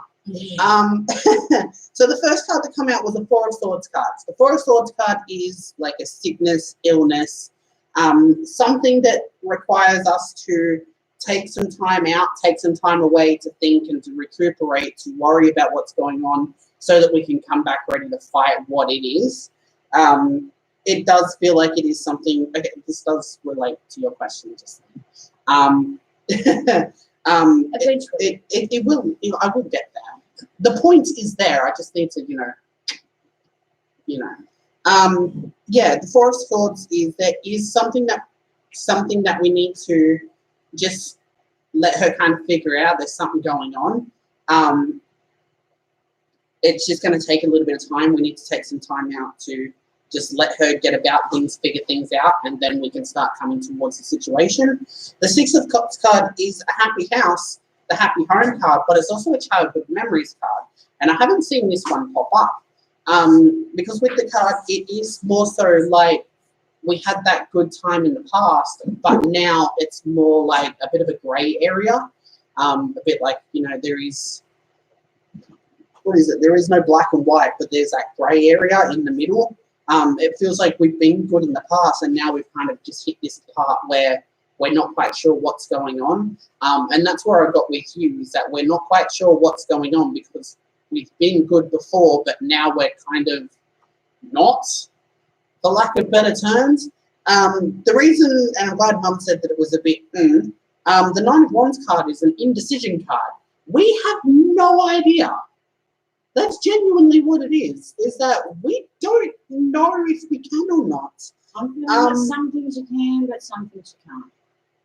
So the first card that come out was the Four of Swords card. The Four of Swords card is like a sickness, illness, something that requires us to take some time out, take some time away to think and to recuperate, to worry about what's going on so that we can come back ready to fight what it is. It does feel like it is something, okay, this does relate to your question just then. Eventually. It will, I will get there. The point is there. I just need to, yeah, the Four of Swords is there is something that we need to just let her kind of figure out. There's something going on. it's just going to take a little bit of time. We need to take some time out to just let her get about things, figure things out, and then we can start coming towards the situation. The Six of Cups card is a happy house, the happy home card, but it's also a childhood memories card. And I haven't seen this one pop up because with the card, it is more so like we had that good time in the past, but now it's more like a bit of a grey area. A bit like, you know, there is, what is it? There is no black and white, but there's that grey area in the middle. It feels like we've been good in the past, and now we've kind of just hit this part where we're not quite sure what's going on. And that's where I got with you, is that we're not quite sure what's going on because we've been good before, but now we're kind of not, for lack of better terms. The reason, and I'm glad Mum said that it was a bit, the Nine of Wands card is an indecision card. We have no idea. That's genuinely what it is that we don't know if we can or not. Some things you can, but some things you can't.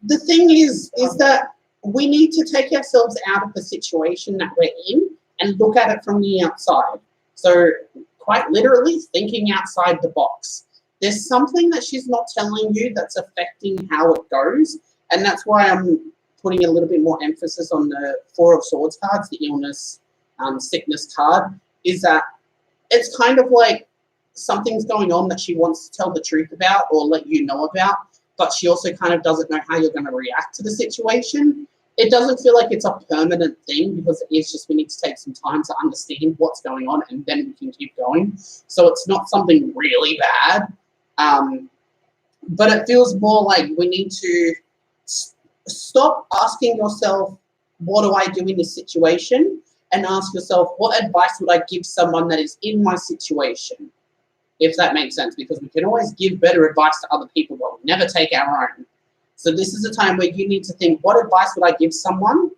The thing is that we need to take ourselves out of the situation that we're in and look at it from the outside. So quite literally thinking outside the box. There's something that she's not telling you that's affecting how it goes. And that's why I'm putting a little bit more emphasis on the Four of Swords cards, the illness, sickness card, is that it's kind of like something's going on that she wants to tell the truth about or let you know about, but she also kind of doesn't know how you're going to react to the situation. It doesn't feel like it's a permanent thing because it is just we need to take some time to understand what's going on and then we can keep going. So it's not something really bad, but it feels more like we need to stop asking yourself, what do I do in this situation? And ask yourself, what advice would I give someone that is in my situation? If that makes sense, because we can always give better advice to other people, but we never take our own. So this is a time where you need to think, what advice would I give someone?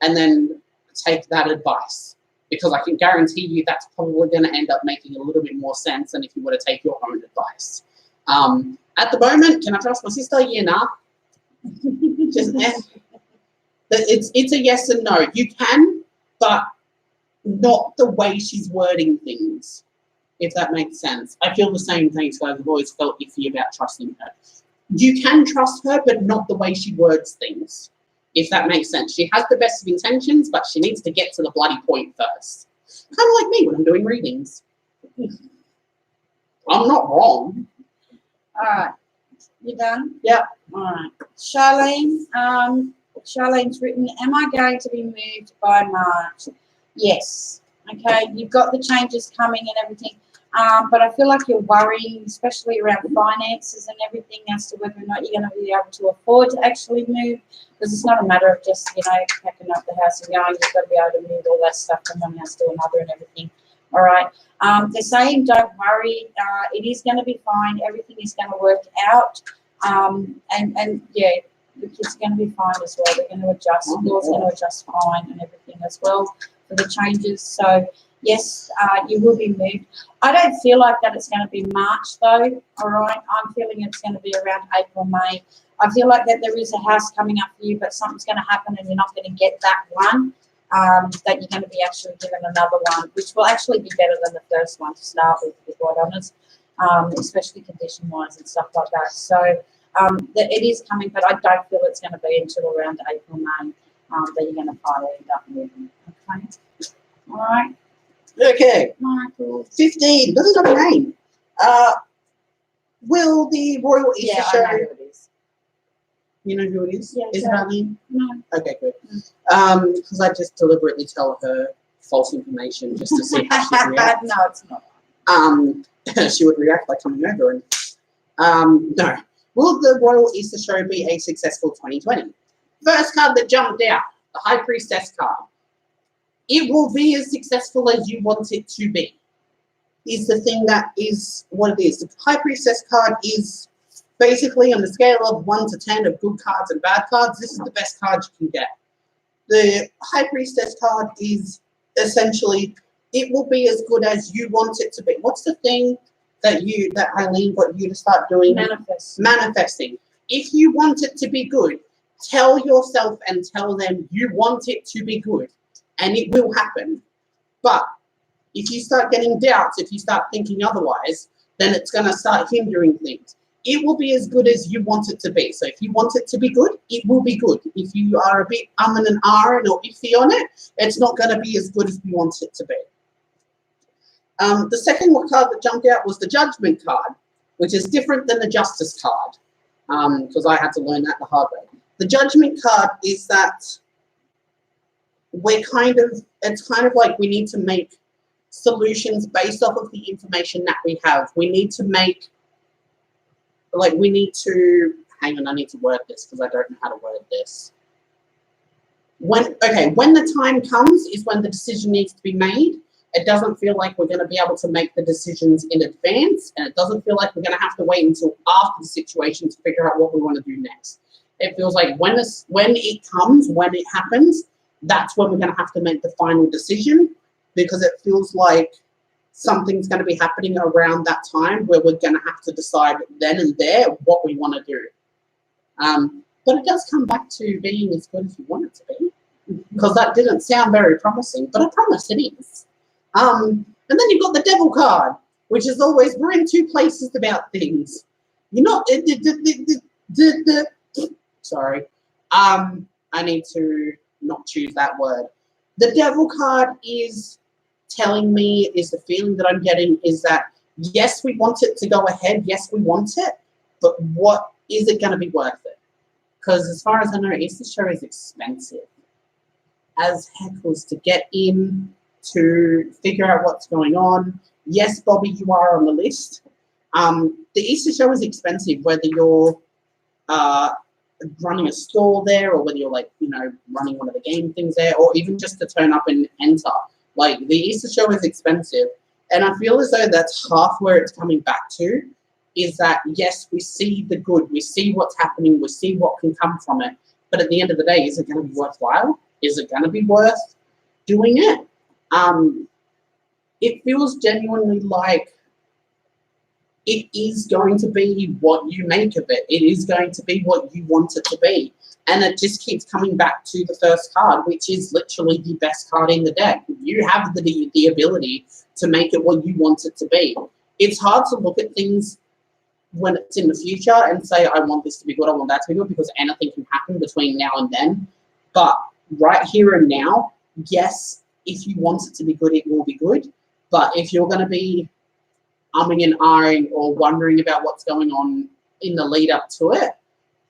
And then take that advice. Because I can guarantee you that's probably going to end up making a little bit more sense than if you were to take your own advice. At the moment, can I trust my sister? Yeah, nah. Just, it's a yes and no. You can, but not the way she's wording things, if that makes sense. I feel the same thing, so I've always felt iffy about trusting her. You can trust her, but not the way she words things, if that makes sense. She has the best of intentions, but she needs to get to the bloody point first. Kind of like me when I'm doing readings. I'm not wrong. All right. You done? Yeah. All right. Charlene, Charlene's written, am I going to be moved by March? Yes. Okay, you've got the changes coming and everything, but I feel like you're worrying, especially around finances and everything, as to whether or not you're going to be able to afford to actually move, because it's not a matter of just, you know, packing up the house and going. You've got to be able to move all that stuff from one house to another and everything. All right. They're saying don't worry. It is going to be fine. Everything is going to work out. And yeah, the kids are going to be fine as well. They're going to adjust. Yours going to adjust fine and everything as well for the changes. So yes, you will be moved. I don't feel like that it's going to be March though. All right. I'm feeling it's going to be around April, May. I feel like that there is a house coming up for you, but something's going to happen and you're not going to get that one. That you're going to be actually given another one, which will actually be better than the first one to start with, to be quite honest, especially condition-wise and stuff like that. So it is coming, but I don't feel it's going to be until around April, May that you're going to finally end up moving. Okay. All right. Okay. Michael. 15. Doesn't have a name. Will the Royal Easter Yeah, Show... I know who it is. You know who it is? Yeah, Is it Arlene? No. Okay, good. Because I just deliberately tell her false information just to see how she reacts. No, it's not. She would react by coming over and... no. Will the Royal Easter Show be a successful 2020? First card that jumped out, the High Priestess card. It will be as successful as you want it to be. Is the thing that is what it is. The High Priestess card is basically on the scale of 1 to 10 of good cards and bad cards. This is the best card you can get. The High Priestess card is essentially, it will be as good as you want it to be. What's the thing that Eileen got you to start doing? Manifesting. If you want it to be good, tell yourself and tell them you want it to be good, and it will happen. But If you start getting doubts, if you start thinking otherwise, then it's going to start hindering things. It will be as good as you want it to be. So if you want it to be good, it will be good. If you are a bit and ahhing or iffy on it, it's not going to be as good as you want it to be. The second card that jumped out was the Judgment card, which is different than the Justice card, because I had to learn that the hard way. The Judgment card is that it's kind of like we need to make solutions based off of the information that we have. We need to hang on, I need to word this because I don't know how to word this. When the time comes is when the decision needs to be made. It doesn't feel like we're going to be able to make the decisions in advance, and it doesn't feel like we're going to have to wait until after the situation to figure out what we want to do next. It feels like when it happens, that's when we're going to have to make the final decision, because it feels like something's going to be happening around that time where we're going to have to decide then and there what we want to do. But it does come back to being as good as you want it to be, because that didn't sound very promising, but I promise it is. And then you've got the Devil card, which is always we're in two places about things. You're not. Sorry. I need to not choose that word. The Devil card is telling me, is the feeling that I'm getting is that yes, we want it to go ahead. Yes, we want it, but what is it going to be worth it? Because as far as I know, Easter Show is expensive as heck was to get in, to figure out what's going on. Yes, Bobby, you are on the list. The Easter Show is expensive, whether you're running a store there, or whether you're running one of the game things there, or even just to turn up and enter. Like, the Easter Show is expensive, and I feel as though that's half where it's coming back to, is that yes, we see the good, we see what's happening, we see what can come from it, but at the end of the day, is it going to be worthwhile? Is it going to be worth doing it? It feels genuinely like it is going to be what you make of it. It is going to be what you want it to be. And it just keeps coming back to the first card, which is literally the best card in the deck. You have the ability to make it what you want it to be. It's hard to look at things when it's in the future and say, I want this to be good, I want that to be good, because anything can happen between now and then. But right here and now, yes, if you want it to be good, it will be good. But if you're going to be umming and ahhing or wondering about what's going on in the lead up to it,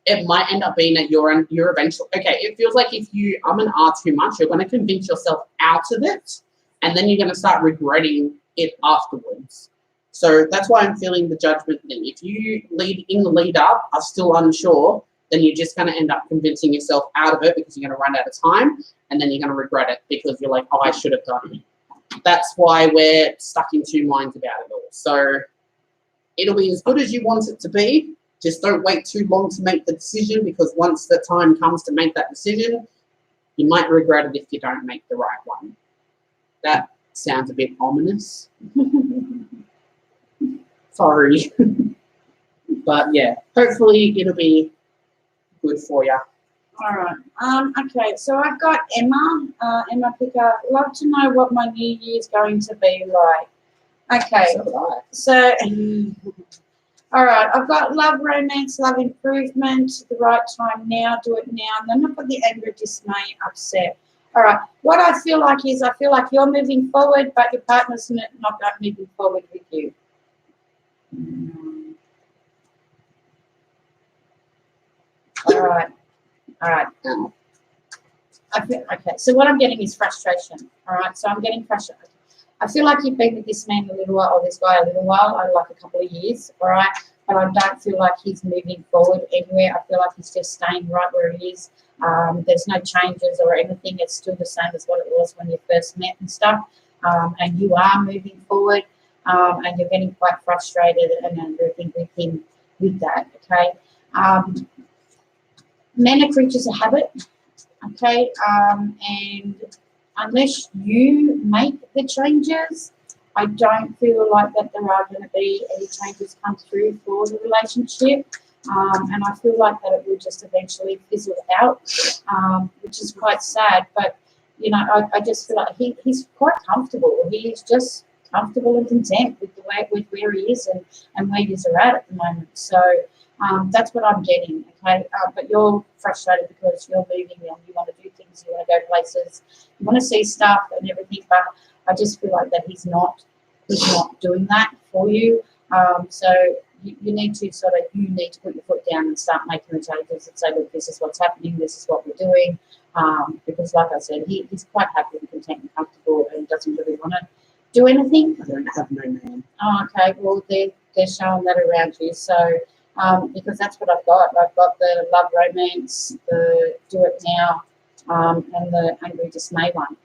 it might end up being that you're eventually, it feels like if you and ah too much, you're going to convince yourself out of it, and then you're going to start regretting it afterwards. So that's why I'm feeling the Judgment thing. If you in the lead up are still unsure, then you're just going to end up convincing yourself out of it, because you're going to run out of time, and then you're going to regret it because you're like, oh, I should have done it. That's why we're stuck in two minds about it all. So it'll be as good as you want it to be. Just don't wait too long to make the decision, because once the time comes to make that decision, you might regret it if you don't make the right one. That sounds a bit ominous. Sorry. But yeah, hopefully it'll be good for you. All right. Okay, so I've got Emma. Emma Picker. Love to know what my New Year's going to be like. Okay. So all right. I've got love, romance, love, improvement, the right time now, do it now. And then I've got the anger, dismay, upset. All right. What I feel like is I feel like you're moving forward, but your partner's not moving forward with you. All right. All right. Okay. So what I'm getting is frustration. All right. So I'm getting frustrated. I feel like you've been with this man a little while, or this guy a little while, like a couple of years. All right. But I don't feel like he's moving forward anywhere. I feel like he's just staying right where he is. There's no changes or anything. It's still the same as what it was when you first met and stuff. And you are moving forward. And you're getting quite frustrated and everything with him with that. Okay. Men are creatures of habit, okay, and unless you make the changes, I don't feel like that there are going to be any changes come through for the relationship, and I feel like that it will just eventually fizzle out, which is quite sad. But you know, I just feel like he's quite comfortable. He's just comfortable and content with the way with where he is and where he's at the moment. So that's what I'm getting. Okay, but you're frustrated because you're moving and you want to do things, you want to go places, you want to see stuff and everything. But I just feel like that he's not doing that for you. So you need to you need to put your foot down and start making the changes and say, look, this is what's happening, this is what we're doing. Because like I said, he's quite happy and content and comfortable and doesn't really want to do anything. I don't have no man. Oh, okay. Well, they're showing that around you. So because that's what I've got. I've got the love romance, the do it now, and the angry dismay one.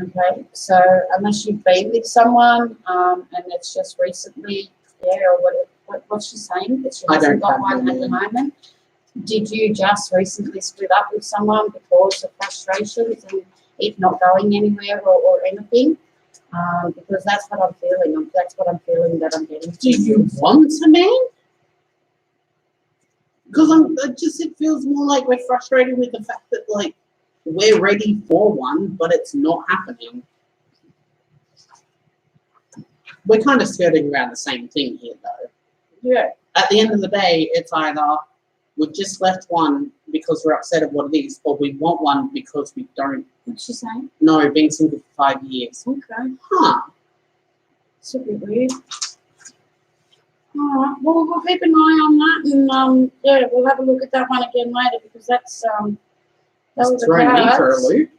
Okay, so unless you've been with someone and it's just recently, or what's she saying? That she hasn't got one at the moment. Did you just recently split up with someone because of frustrations and it not going anywhere or anything? Because that's what I'm feeling. That's what I'm feeling that I'm getting. Do you want a man? Because it feels more like we're frustrated with the fact that like we're ready for one, but it's not happening. We're kind of skirting around the same thing here, though. Yeah. At the end of the day, it's either we've just left one because we're upset at what it is, or we want one because we don't. What's she saying? No, being single for 5 years. Okay. Huh. It's a bit weird. All right. Well, we'll keep an eye on that, and yeah, we'll have a look at that one again later because that's that was the Throwing me for a cards. loop.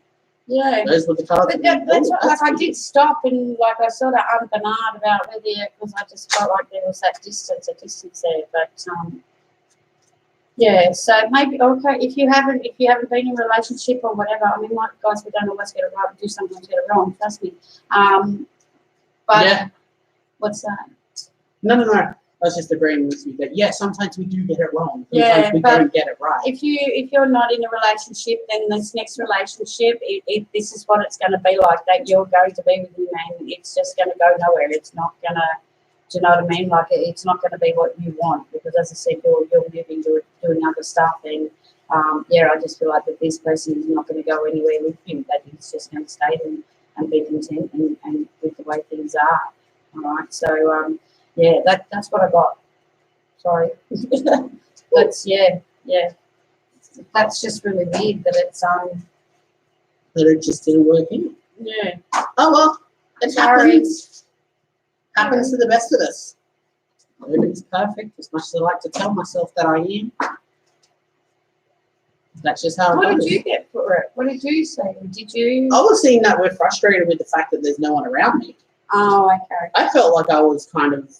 Yeah. Those were the cards. But that's what, like, I good. did stop and like I sort of unbanard about whether because I just felt like there was that distance there. But yeah, so maybe okay if you haven't been in a relationship or whatever. I mean, like guys, we don't always get it right. We do sometimes get it wrong. Trust me. But Yeah. what's that? No. I was just agreeing with you that sometimes we do get it wrong. Sometimes Yeah, we but don't get it right. If you're not in a relationship, then this next relationship, this is what it's going to be like. That you're going to be with him, and it's just going to go nowhere. It's not going to. Do you know what I mean? Like it's not going to be what you want because, as I said, you're moving, doing other stuff, and I just feel like that this person is not going to go anywhere with him. That he's just going to stay and be content and with the way things are. All right, so that's what I got. Sorry. That's that's just really weird that it's That it just didn't work out. yeah. Oh well, it Sorry. happens. Happens to the best of us. Nobody's perfect, as much as I like to tell myself that I am. That's just how it What goes. did you get for it? What did you say? Did you I was seeing that we're frustrated with the fact that there's no one around me. Oh, okay. I felt like I was kind of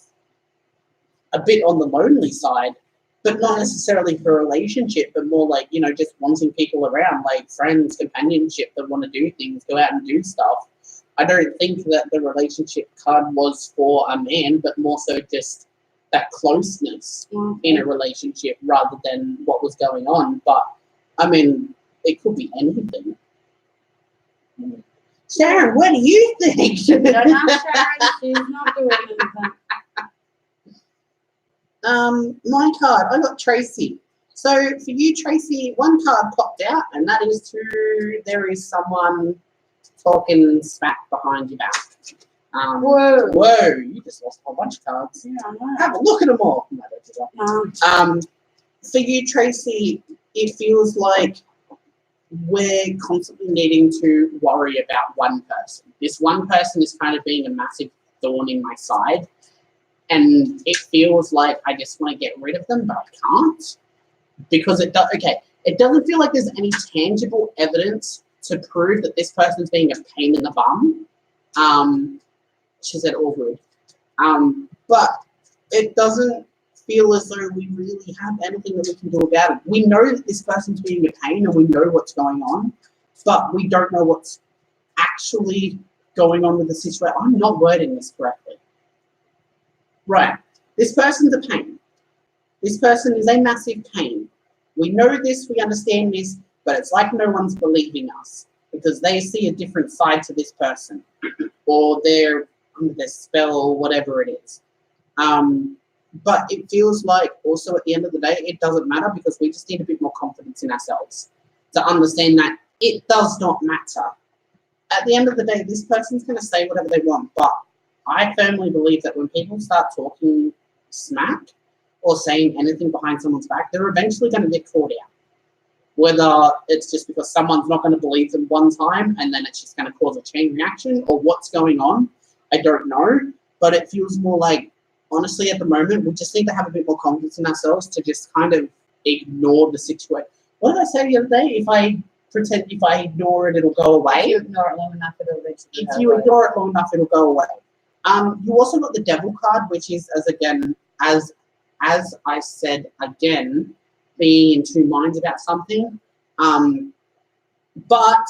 a bit on the lonely side, but not necessarily for a relationship, but more like, just wanting people around, like friends, companionship that want to do things, go out and do stuff. I don't think that the relationship card was for a man, but more so just that closeness in a relationship rather than what was going on. But, I mean, it could be anything. Sharon, what do you think? Don't ask Sharon, she's not doing anything. My card, I got Tracy. So for you, Tracy, one card popped out, and that is there is someone talking smack behind your back. Whoa, you just lost a whole bunch of cards. Yeah, I know. Have a look at them all. No, don't do that. For you, Tracy, it feels like we're constantly needing to worry about one person. This one person is kind of being a massive thorn in my side. And it feels like I just want to get rid of them, but I can't. Because it doesn't feel like there's any tangible evidence to prove that this person's being a pain in the bum. She said all good. But it doesn't feel as though we really have anything that we can do about it. We know that this person's being a pain and we know what's going on, but we don't know what's actually going on with the situation. I'm not wording this correctly. Right. This person's a pain. This person is a massive pain. We know this, we understand this, but it's like no one's believing us because they see a different side to this person or they're under their spell or whatever it is. But it feels like also at the end of the day, it doesn't matter because we just need a bit more confidence in ourselves. to understand that it does not matter. At the end of the day, this person's going to say whatever they want, but I firmly believe that when people start talking smack or saying anything behind someone's back, they're eventually going to get caught out. Whether it's just because someone's not going to believe them one time and then it's just going to cause a chain reaction, or what's going on, I don't know. But it feels more like, honestly, at the moment, we just need to have a bit more confidence in ourselves to just kind of ignore the situation. What did I say the other day? If I ignore it, it'll go away. If you ignore it long enough, it'll eventually If go you away. ignore it long enough, it'll go away. You also got the Devil card, which is, as I said again, being in two minds about something. But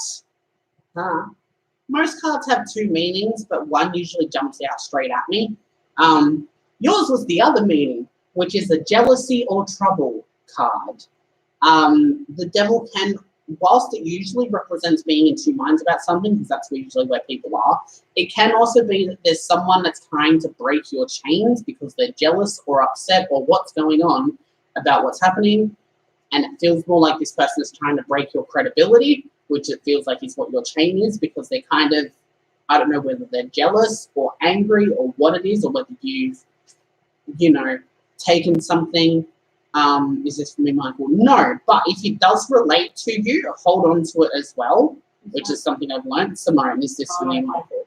most cards have two meanings, but one usually jumps out straight at me. Yours was the other meaning, which is a jealousy or trouble card. The Devil can, whilst it usually represents being in two minds about something, because that's usually where people are, it can also be that there's someone that's trying to break your chains because they're jealous or upset or what's going on about what's happening. And it feels more like this person is trying to break your credibility, which it feels like is what your chain is, because they're kind of, I don't know whether they're jealous or angry or what it is, or whether you've, taken something. Is this for me, Michael? No, but if it does relate to you, hold on to it as well, which is something I've learned. Simone, is this for me, Michael?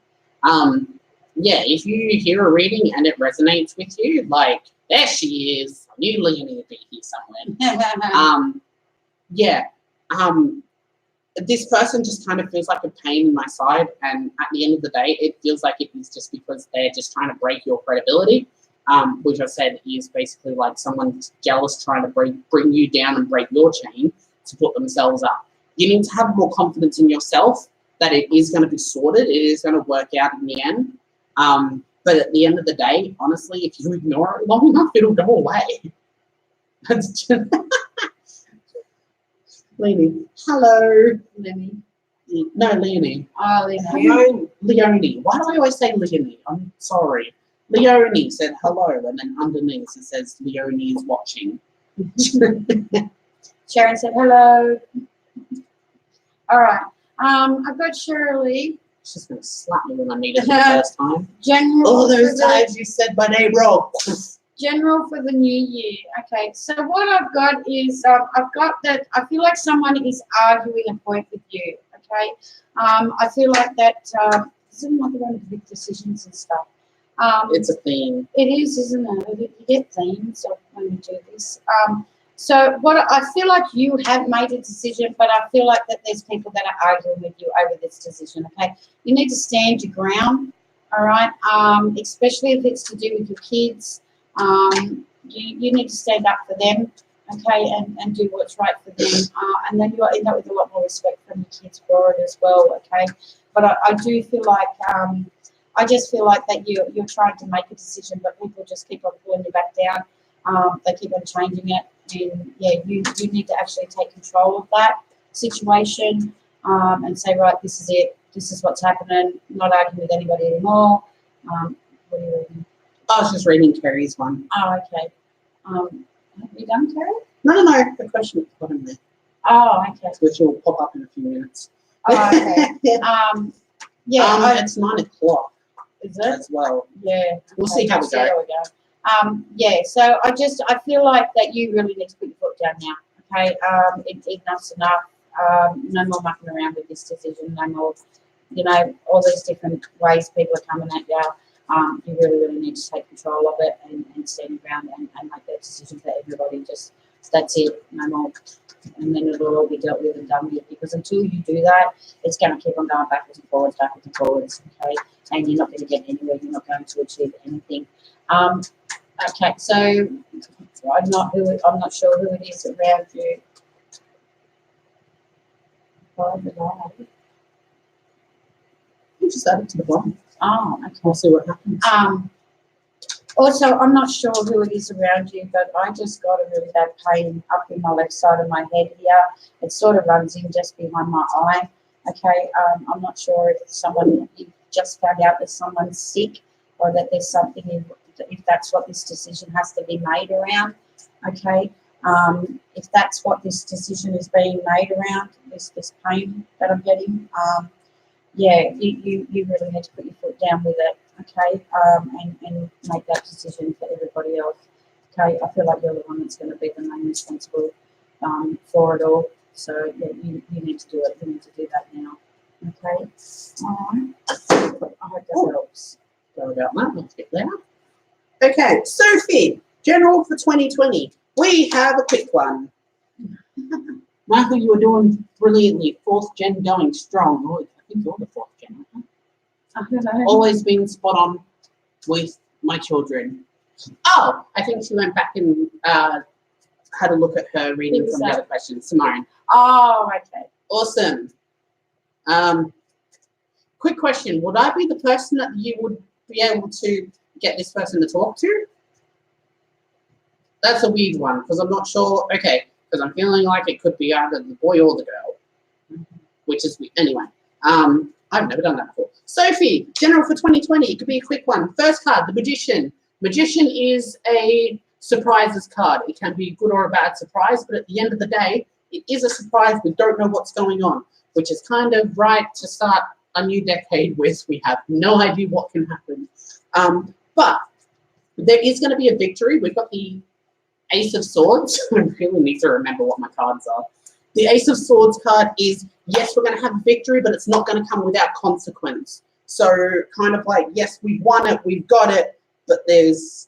If you hear a reading and it resonates with you, like, there she is, I knew Leonie would be here somewhere. This person just kind of feels like a pain in my side, and at the end of the day, it feels like it is just because they're just trying to break your credibility. Which I said is basically like someone jealous trying to bring you down and break your chain to put themselves up. You need to have more confidence in yourself that it is going to be sorted. It is going to work out in the end. But at the end of the day, honestly, if you ignore it long enough, it'll go away. That's just Leonie. Hello. Lenny. No, Leonie. Oh, Lenny. Leonie. Why do I always say Leonie? I'm sorry. Leonie said hello, and then underneath it says Leonie is watching. Sharon said hello. All right. I've got Shirley. She's going to slap me when I meet her for the first time. General. All those for the- times you said my name wrong. General for the new year. Okay, so what I've got is I've got that I feel like someone is arguing a point with you. Okay, I feel like that this is another one of the big decisions and stuff. It's a theme. It is, isn't it? You get themes of when you do this. So what I feel like you have made a decision, but I feel like that there's people that are arguing with you over this decision. Okay, you need to stand your ground. All right, especially if it's to do with your kids. You need to stand up for them, okay, and do what's right for them, and then you'll end up with a lot more respect from your kids for it as well, okay. But I do feel like I just feel like that you're trying to make a decision, but people just keep on pulling you back down. They keep on changing it, and you need to actually take control of that situation and say, right, this is it, this is what's happening. I'm not arguing with anybody anymore. What are you reading? I was just reading Kerry's one. Oh, okay. Have you done, Terry? No, the question at the bottom there, Oh, okay. which will pop up in a few minutes. Oh, okay. It's 9 o'clock Is it? as well. Yeah. We'll see how we go. There we go. So I feel like that you really need to put your foot down now. Okay. Enough's enough. No more mucking around with this decision. No more, all these different ways people are coming at you. You really need to take control of it and stand around and make that decision for everybody. Just that's it, no more. And then it'll all be dealt with and done with, because until you do that, it's going to keep on going backwards and forwards, okay? And you're not going to get anywhere. You're not going to achieve anything. Okay, so I'm not sure who it is around you. You just add it to the bottom. Oh, okay. We'll see what happens. Also, I'm not sure who it is around you, but I just got a really bad pain up in my left side of my head here. It sort of runs in just behind my eye. Okay, I'm not sure if you just found out that someone's sick, or that there's something if that's what this decision has to be made around. Okay, If that's what this decision is being made around, this pain that I'm getting, yeah, you really need to put your foot down with it, okay, and make that decision for everybody else. Okay, I feel like you're the one that's going to be the main responsible for it all. So yeah, you need to do it. You need to do that now. Okay. All right. I hope that helps. Sorry about that. Let's get there. Okay, Sophie, general for 2020. We have a quick one. Michael, you were doing brilliantly. 4th gen going strong. Oh, I think you're the 4th gen. I don't know. Always been spot on with my children. Oh, I think she went back and had a look at her reading Who was from the that? other questions. Simone. Oh, okay. Awesome. Quick question. Would I be the person that you would be able to get this person to talk to? That's a weird one because I'm not sure. Okay, because I'm feeling like it could be either the boy or the girl, which is weird. Anyway, I've never done that before. Sophie, general for 2020. It could be a quick one. First card, the Magician. Magician is a surprises card. It can be a good or a bad surprise, but at the end of the day, it is a surprise. We don't know what's going on, which is kind of right to start a new decade with. We have no idea what can happen. But there is going to be a victory. We've got the Ace of Swords. I really need to remember what my cards are. The Ace of Swords card is, yes, we're going to have a victory, but it's not going to come without consequence. So kind of like, yes, we've won it, we've got it, but there's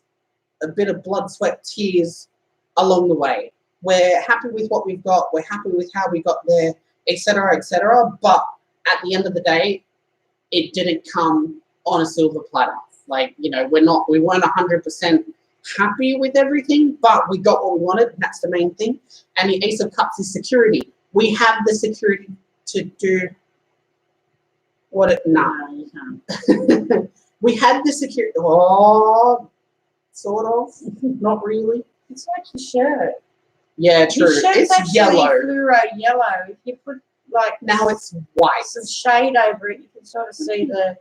a bit of blood, sweat, tears along the way. We're happy with what we've got. We're happy with how we got there, etc., etc. But at the end of the day, it didn't come on a silver platter. Like, you know, we weren't 100% happy with everything, but we got what we wanted. And that's the main thing. And the Ace of Cups is security. We have the security to do what it. No, you can't. We had the security. Oh, sort of. Not really. It's like your shirt. Yeah, true. Your shirt's It's actually yellow. fluoro yellow. If you put like Now it's white. some shade over it, you can sort of see the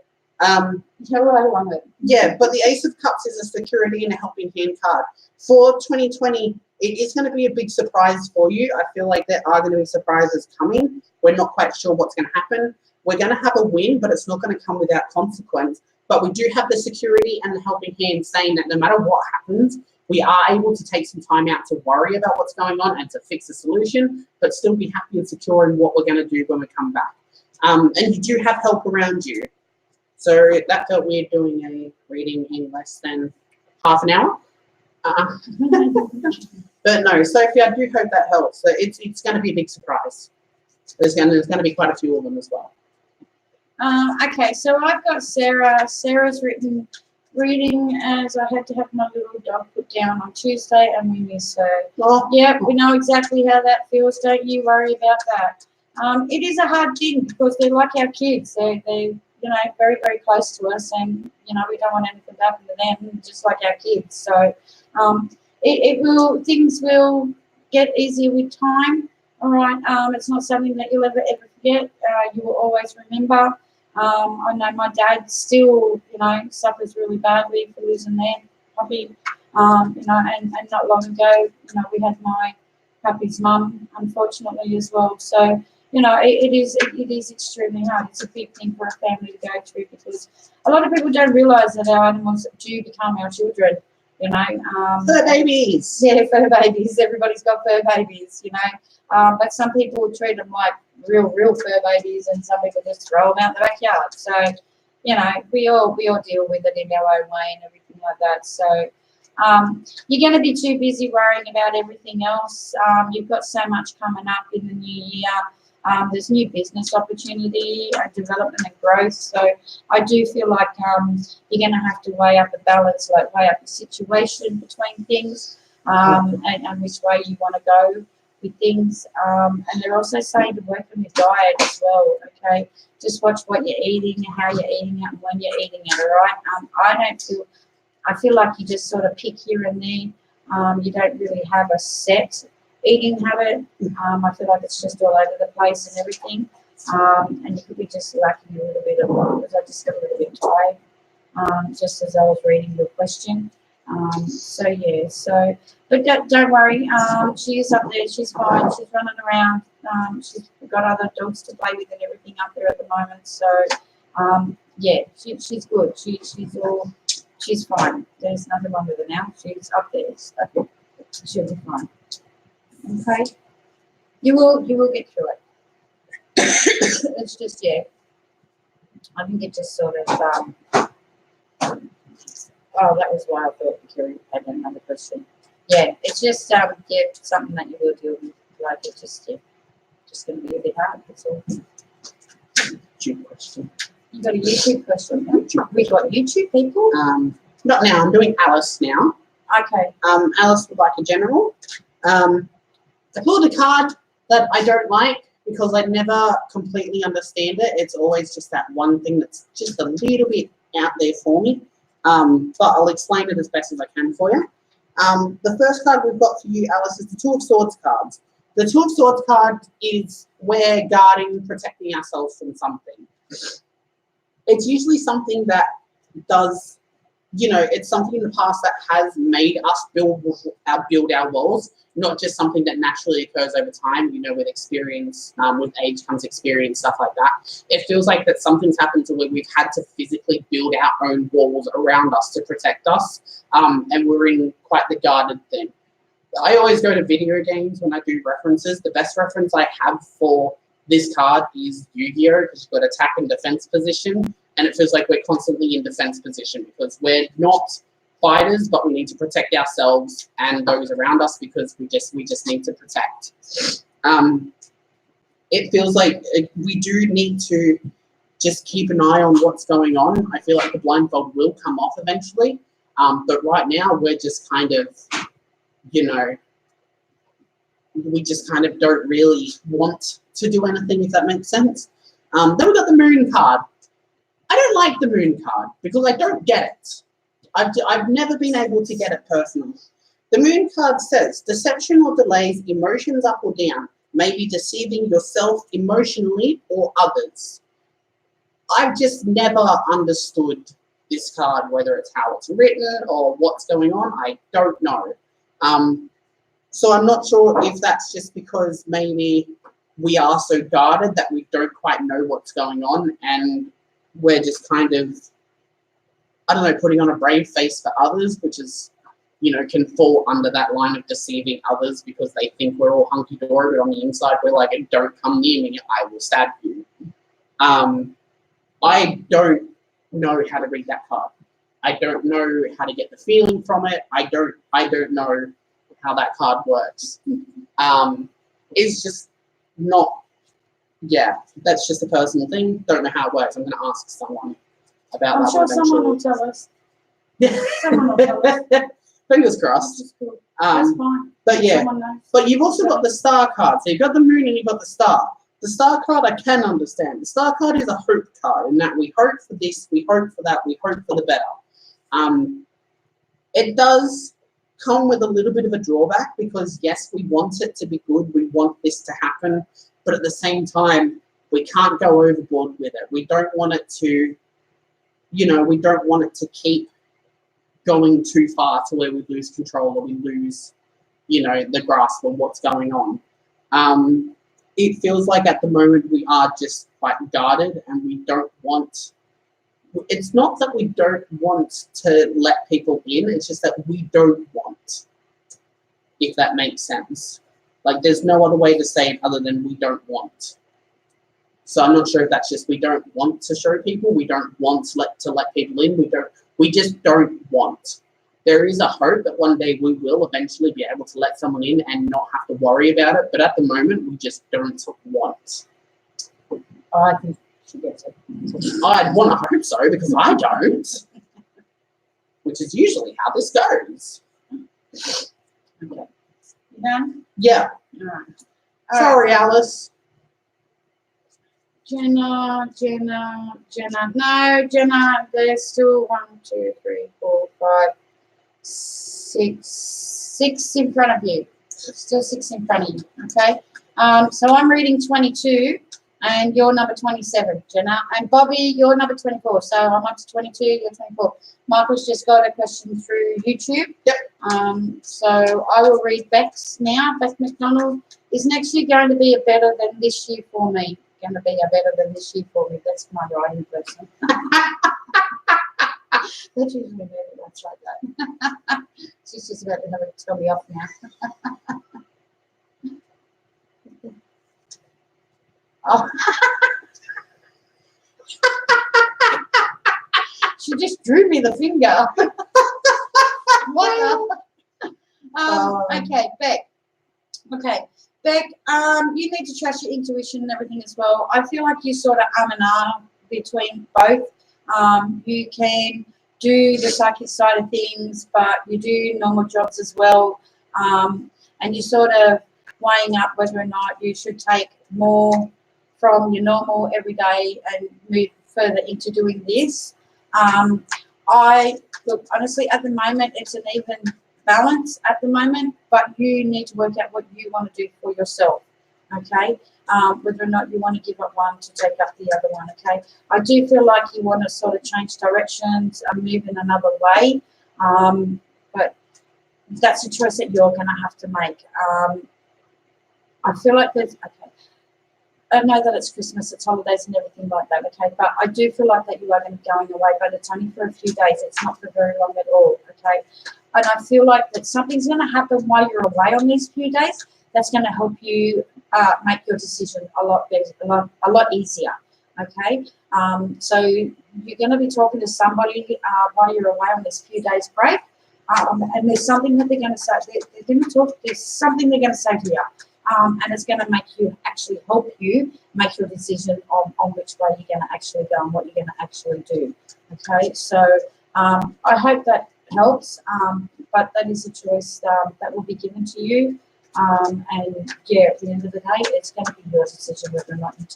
yellow on it. Yeah, but the Ace of Cups is a security and a helping hand card. For 2020, it is going to be a big surprise for you. I feel like there are going to be surprises coming. We're not quite sure what's going to happen. We're going to have a win, but it's not going to come without consequence. But we do have the security and the helping hand saying that no matter what happens, we are able to take some time out to worry about what's going on and to fix a solution, but still be happy and secure in what we're going to do when we come back. And you do have help around you. So that felt weird doing a reading in less than half an hour. But no, Sophie, I do hope that helps. So it's going to be a big surprise. There's going to be quite a few of them as well. Okay, so I've got Sarah. Sarah's written reading as I had to have my little dog put down on Tuesday and we miss her. Oh, Yeah, we know exactly how that feels. Don't you worry about that. It is a hard thing because they're like our kids. They you know, very, very close to us, and you know, we don't want anything to happen to them, just like our kids. So things will get easier with time. All right. It's not something that you'll ever forget. You will always remember. I know my dad still, you know, suffers really badly for losing their puppy. You know, and not long ago, you know, we had my puppy's mum, unfortunately, as well. So, you know, it is extremely hard. It's a big thing for a family to go through because a lot of people don't realise that our animals do become our children. You know, fur babies. Yeah, fur babies. Everybody's got fur babies. You know, but some people treat them like real fur babies, and some people just throw them out the backyard. So, you know, we all deal with it in our own way and everything like that. So, you're going to be too busy worrying about everything else. You've got so much coming up in the new year. There's new business opportunity, development and growth. So I do feel like you're going to have to weigh up a balance, like weigh up the situation between things and which way you want to go with things. And they're also saying to work on your diet as well, okay? Just watch what you're eating, how you're eating it, and when you're eating it, all right? I feel like you just sort of pick here and there. You don't really have a set eating habit. I feel like it's just all over the place and everything. And you could be just lacking a little bit of because I just got a little bit tired just as I was reading your question. So yeah, so but don't worry. She is up there. She's fine. She's running around. She's got other dogs to play with and everything up there at the moment. So yeah, she's good. She's fine. There's nothing wrong with her now. She's up there. So she'll be fine. Okay. You will get through it. It's just I think it just sort of oh, that was why I thought Kerry had another question. Yeah, it's just something that you will deal with. Like it's just going to be a bit hard. That's all. YouTube question. You got a YouTube question? We got YouTube people. Not now. I'm doing Alice now. Okay. Alice would like a general. I pulled a card that I don't like because I never completely understand it. It's always just that one thing that's just a little bit out there for me. But I'll explain it as best as I can for you. The first card we've got for you, Alice, is the Two of Swords cards. The Two of Swords card is we're guarding, protecting ourselves from something. It's usually something that does, it's something in the past that has made us build our walls, not just something that naturally occurs over time, with experience, with age comes experience, stuff like that. It feels like that something's happened to where we've had to physically build our own walls around us to protect us, and we're in quite the guarded thing. I always go to video games when I do references. The best reference I have for this card is Yu-Gi-Oh! Because you've got attack and defense position, and it feels like we're constantly in defense position because we're not fighters, but we need to protect ourselves and those around us because we just need to protect. It feels like we do need to just keep an eye on what's going on. I feel like the blindfold will come off eventually, but right now we're just kind of, we just kind of don't really want to do anything, if that makes sense. Then we've got the Moon card. I don't like the Moon card because I don't get it. I've never been able to get it personally. The Moon card says, deception or delays, emotions up or down, may be deceiving yourself emotionally or others. I've just never understood this card, whether it's how it's written or what's going on. I don't know. So I'm not sure if that's just because maybe we are so guarded that we don't quite know what's going on and we're just kind of, I don't know, putting on a brave face for others, which is, can fall under that line of deceiving others because they think we're all hunky-dory, but on the inside we're like, don't come near me, I will stab you. I don't know how to read that card. I don't know how to get the feeling from it. I don't know how that card works. It's just not, that's just a personal thing. Don't know how it works. I'm going to ask someone about that. I'm sure someone will tell us. Someone will tell us. Fingers crossed. That's fine. But yeah, Someone knows. but you've also got the Star card. So you've got the Moon and you've got the Star. The Star card I can understand. The Star card is a hope card in that we hope for this, we hope for that, we hope for the better. It does come with a little bit of a drawback because yes, we want it to be good, we want this to happen, but at the same time, we can't go overboard with it. We don't want it to, we don't want it to keep going too far to where we lose control or we lose, the grasp of what's going on. It feels like at the moment we are just quite guarded and we don't want, it's not that we don't want to let people in, it's just that we don't want, if that makes sense. Like there's no other way to say it other than we don't want. So I'm not sure if that's just we don't want to show people, we don't want to let people in, we just don't want. There is a hope that one day we will eventually be able to let someone in and not have to worry about it, but at the moment we just don't want. I think she gets it. I'd want to hope so because I don't, which is usually how this goes. Okay. You done? Yeah. All right. Sorry, Alice. Jenna. No, Jenna, there's still 1, 2, 3, 4, 5, 6 in front of you. Still 6 in front of you, okay? So I'm reading 22, And you're number 27, Jenna. And Bobby, you're number 24. So I'm up to 22, you're 24. Michael's just got a question through YouTube. Yep. So I will read Beck's now. Beck McDonald. Is next year going to be a better than this year for me? Going to be a better than this year for me. That's my writing person. That's usually me that's like that. She's just about to tell me off now. Oh. She just drew me the finger. What? Okay, Beck. Okay, Beck. You need to trust your intuition and everything as well. I feel like you sort of and ah between both. You can do the psychic side of things, but you do normal jobs as well. And you're sort of weighing up whether or not you should take more from your normal everyday and move further into doing this. I look, honestly, at the moment, it's an even balance at the moment, but you need to work out what you want to do for yourself, okay? Whether or not you want to give up one to take up the other one, okay? I do feel like you want to sort of change directions and move in another way, but that's a choice that you're going to have to make. I feel like there's, okay, I know that it's Christmas, it's holidays and everything like that, okay, but I do feel like that you are going to be going away, but it's only for a few days, it's not for very long at all, okay? And I feel like that something's going to happen while you're away on these few days that's going to help you make your decision a lot better, a lot easier, okay? So you're going to be talking to somebody while you're away on this few days break, and there's something that they're going to say, they're going to talk, there's something they're going to say to you. And it's going to make you actually help you make your decision on which way you're going to actually go and what you're going to actually do. Okay, so I hope that helps, but that is a choice that will be given to you. And yeah, at the end of the day, it's going to be your decision whether or not you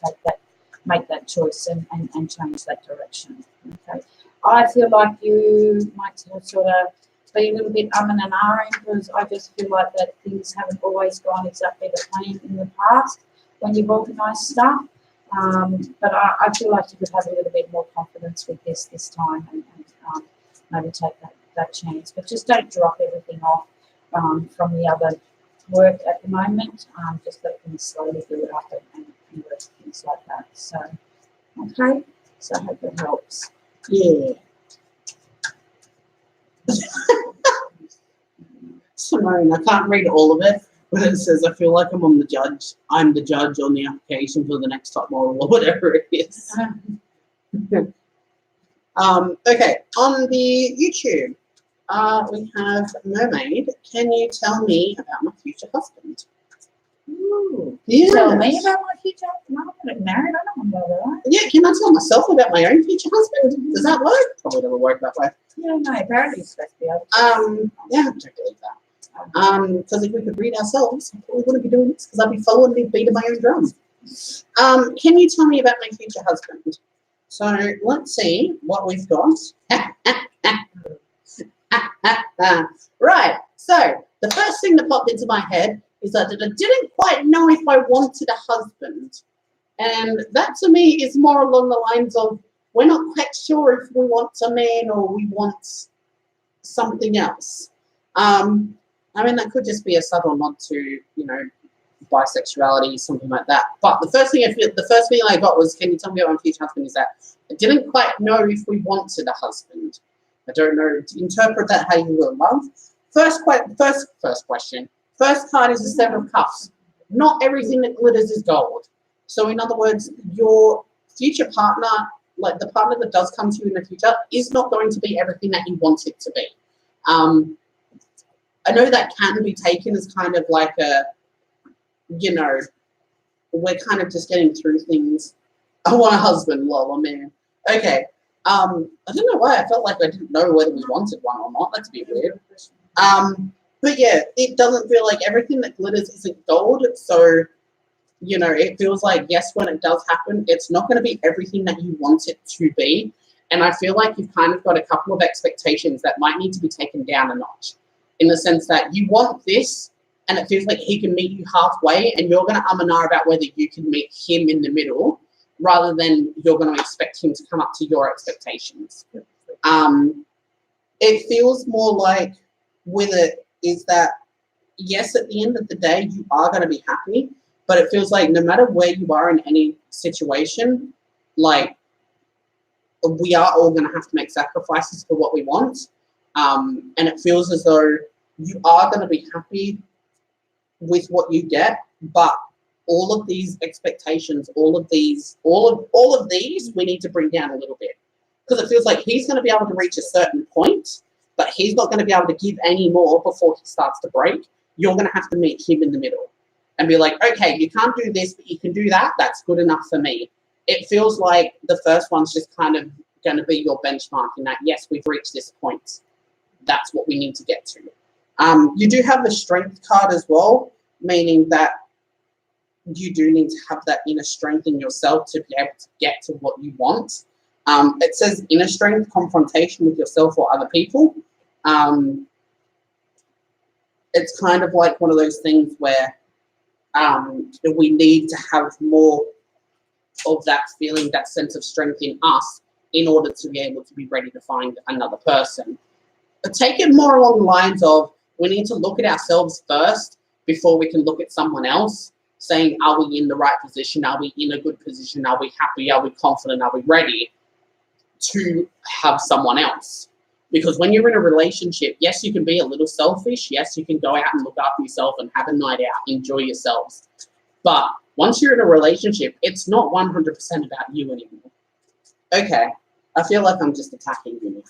make that choice and change that direction. Okay, I feel like you might sort of be a little bit and ahhing because I just feel like that things haven't always gone exactly the plan in the past when you've organised stuff. But I feel like you could have a little bit more confidence with this time and maybe take that chance. But just don't drop everything off from the other work at the moment. Just let things slowly build up and work things like that. So, okay. So I hope it helps. Yeah. Simone, I can't read all of it, but it says, I feel like I'm the judge on the application for the next top model or whatever it is. Okay, on the YouTube, we have Mermaid. Can you tell me about my future husband? Ooh, yeah. Tell me about my future. No, I'm not getting married. I don't want to know that. Yeah, can I tell myself about my own future husband? Does that work? Probably doesn't work that way. Yeah, no, apparently it's supposed to be able to. Yeah, I don't believe that. Because if we could read ourselves, we wouldn't be doing this because I'd be following the beat of my own drum. Can you tell me about my future husband? So let's see what we've got. Right. So the first thing that popped into my head is that I didn't quite know if I wanted a husband. And that to me is more along the lines of we're not quite sure if we want a man or we want something else. I mean, that could just be a subtle nod to, bisexuality, something like that. But the first thing I got was, can you tell me about my future husband? Is that I didn't quite know if we wanted a husband. I don't know. Interpret that how you will, love. First question. First card is the Seven of Cups. Not everything that glitters is gold. So in other words, your future partner, like the partner that does come to you in the future, is not going to be everything that you want it to be. I know that can be taken as kind of like a, we're kind of just getting through things. I want a husband, lol, a man. Okay. I don't know why I felt like I didn't know whether we wanted one or not. That's a bit weird. But yeah, it doesn't feel like everything that glitters isn't gold. So, it feels like, yes, when it does happen, it's not going to be everything that you want it to be. And I feel like you've kind of got a couple of expectations that might need to be taken down a notch. In the sense that you want this, and it feels like he can meet you halfway, and you're going to and ah about whether you can meet him in the middle. rather than you're going to expect him to come up to your expectations. It feels more like with it is that, yes, at the end of the day, you are going to be happy, but it feels like no matter where you are in any situation, like, we are all going to have to make sacrifices for what we want. And it feels as though you are going to be happy with what you get, but all of these expectations, all of these, we need to bring down a little bit. Because it feels like he's going to be able to reach a certain point, but he's not going to be able to give any more before he starts to break. You're going to have to meet him in the middle and be like, okay, you can't do this, but you can do that. That's good enough for me. It feels like the first one's just kind of going to be your benchmark in that, yes, we've reached this point. That's what we need to get to. You do have the strength card as well, meaning that you do need to have that inner strength in yourself to be able to get to what you want. It says inner strength, confrontation with yourself or other people. It's kind of like one of those things where we need to have more of that feeling, that sense of strength in us in order to be able to be ready to find another person. But take it more along the lines of, we need to look at ourselves first before we can look at someone else, saying, are we in the right position? Are we in a good position? Are we happy? Are we confident? Are we ready to have someone else? Because when you're in a relationship, yes, you can be a little selfish. Yes, you can go out and look after yourself and have a night out, enjoy yourselves. But once you're in a relationship, it's not 100% about you anymore. Okay, I feel like I'm just attacking you.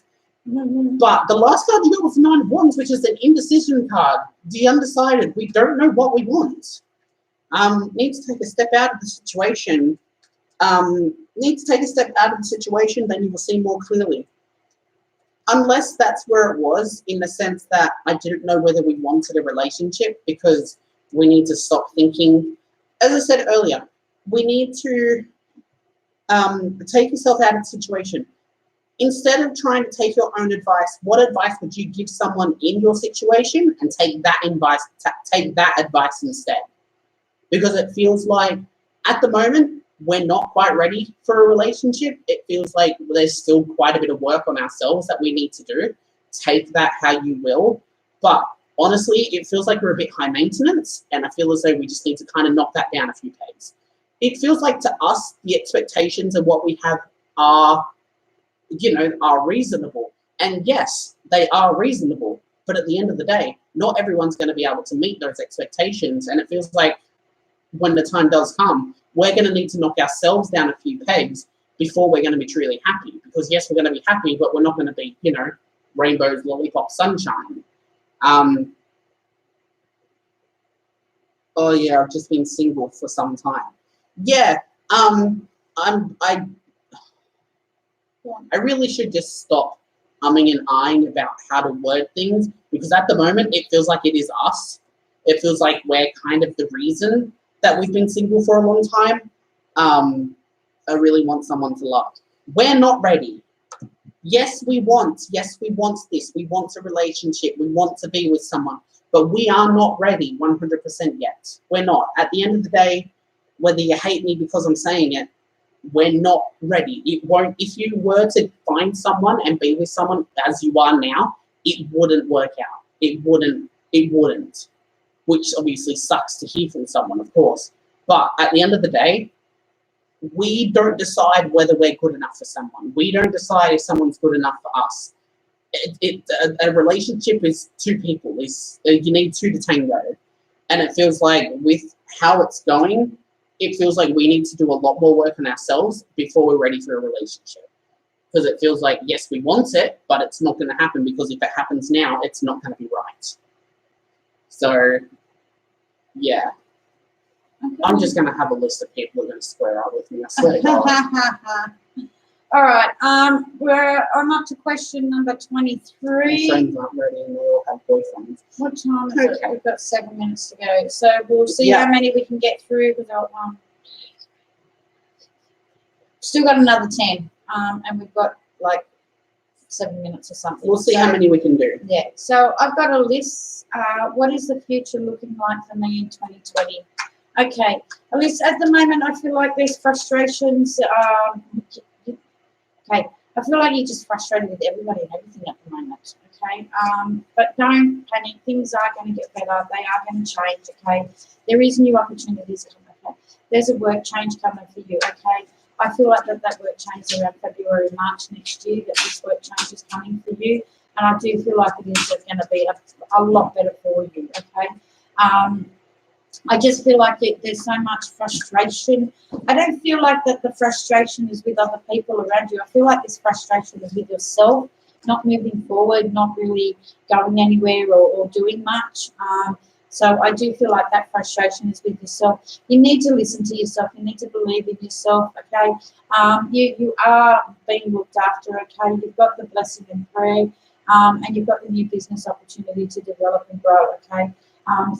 But the last card you got was 9 of Wands, which is an indecision card. The undecided. We don't know what we want. Need to take a step out of the situation. Then you will see more clearly. Unless that's where it was, in the sense that I didn't know whether we wanted a relationship, because we need to stop thinking. As I said earlier, we need to take yourself out of the situation. Instead of trying to take your own advice, what advice would you give someone in your situation, and take that advice instead? Because it feels like at the moment we're not quite ready for a relationship. It feels like there's still quite a bit of work on ourselves that we need to do. Take that how you will. But honestly, it feels like we're a bit high maintenance, and I feel as though we just need to kind of knock that down a few pegs. It feels like to us, the expectations of what we have are reasonable. And yes, they are reasonable. But at the end of the day, not everyone's going to be able to meet those expectations. And it feels like when the time does come, we're going to need to knock ourselves down a few pegs before we're going to be truly happy. Because yes, we're going to be happy, but we're not going to be, rainbows, lollipop, sunshine. Oh yeah, I've just been single for some time. Yeah, I really should just stop umming and ahhing about how to word things, because at the moment it feels like it is us. It feels like we're kind of the reason that we've been single for a long time. I really want someone to love. We're not ready. Yes, we want this. We want a relationship. We want to be with someone. But we are not ready 100% yet. We're not. At the end of the day, whether you hate me because I'm saying it, we're not ready. It won't. If you were to find someone and be with someone as you are now, it wouldn't work out. It wouldn't. Which obviously sucks to hear from someone, of course. But at the end of the day, we don't decide whether we're good enough for someone. We don't decide if someone's good enough for us. A relationship is two people. You need two to tango. And it feels like with how it's going, it feels like we need to do a lot more work on ourselves before we're ready for a relationship. Because it feels like, yes, we want it, but it's not going to happen, because if it happens now, it's not going to be right. So, yeah. Okay. I'm just going to have a list of people who are going to square up with me. I swear to God. All right. I'm up to question number 23. My friends aren't ready and they all have boyfriends. What time is it? We've got 7 minutes to go. So we'll see how many we can get through without one. Still got another 10. And we've got like 7 minutes or something. We'll see how many we can do. Yeah. So I've got a list. What is the future looking like for me in 2020? Okay, at least at the moment, I feel like there's frustrations. Okay, I feel like you're just frustrated with everybody and everything at the moment. Okay, but don't panic. Things are going to get better. They are going to change. Okay, there is new opportunities coming. Okay, there's a work change coming for you. Okay, I feel like that work change around February, March next year. That this work change is coming for you, and I do feel like it is going to be a lot better for you. Okay. I just feel like there's so much frustration. I don't feel like that the frustration is with other people around you. I feel like this frustration is with yourself, not moving forward, not really going anywhere or doing much. So I do feel like that frustration is with yourself. You need to listen to yourself. You need to believe in yourself, okay? You are being looked after, okay? You've got the blessing and prayer, and you've got the new business opportunity to develop and grow, okay?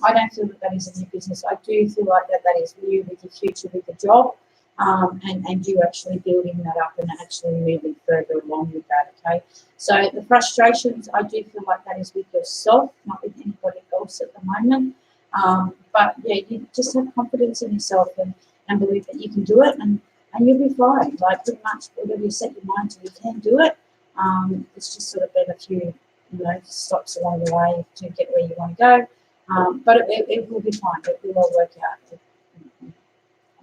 I don't feel that is a new business. I do feel like that is you with your future, with the job, and you actually building that up and actually moving further along with that, okay? So the frustrations, I do feel like that is with yourself, not with anybody else at the moment. But yeah, you just have confidence in yourself and believe that you can do it, and you'll be fine. Like pretty much whatever you set your mind to, you can do it. It's just sort of been a few, stops along the way to get where you want to go. But it will be fine. It will all work out.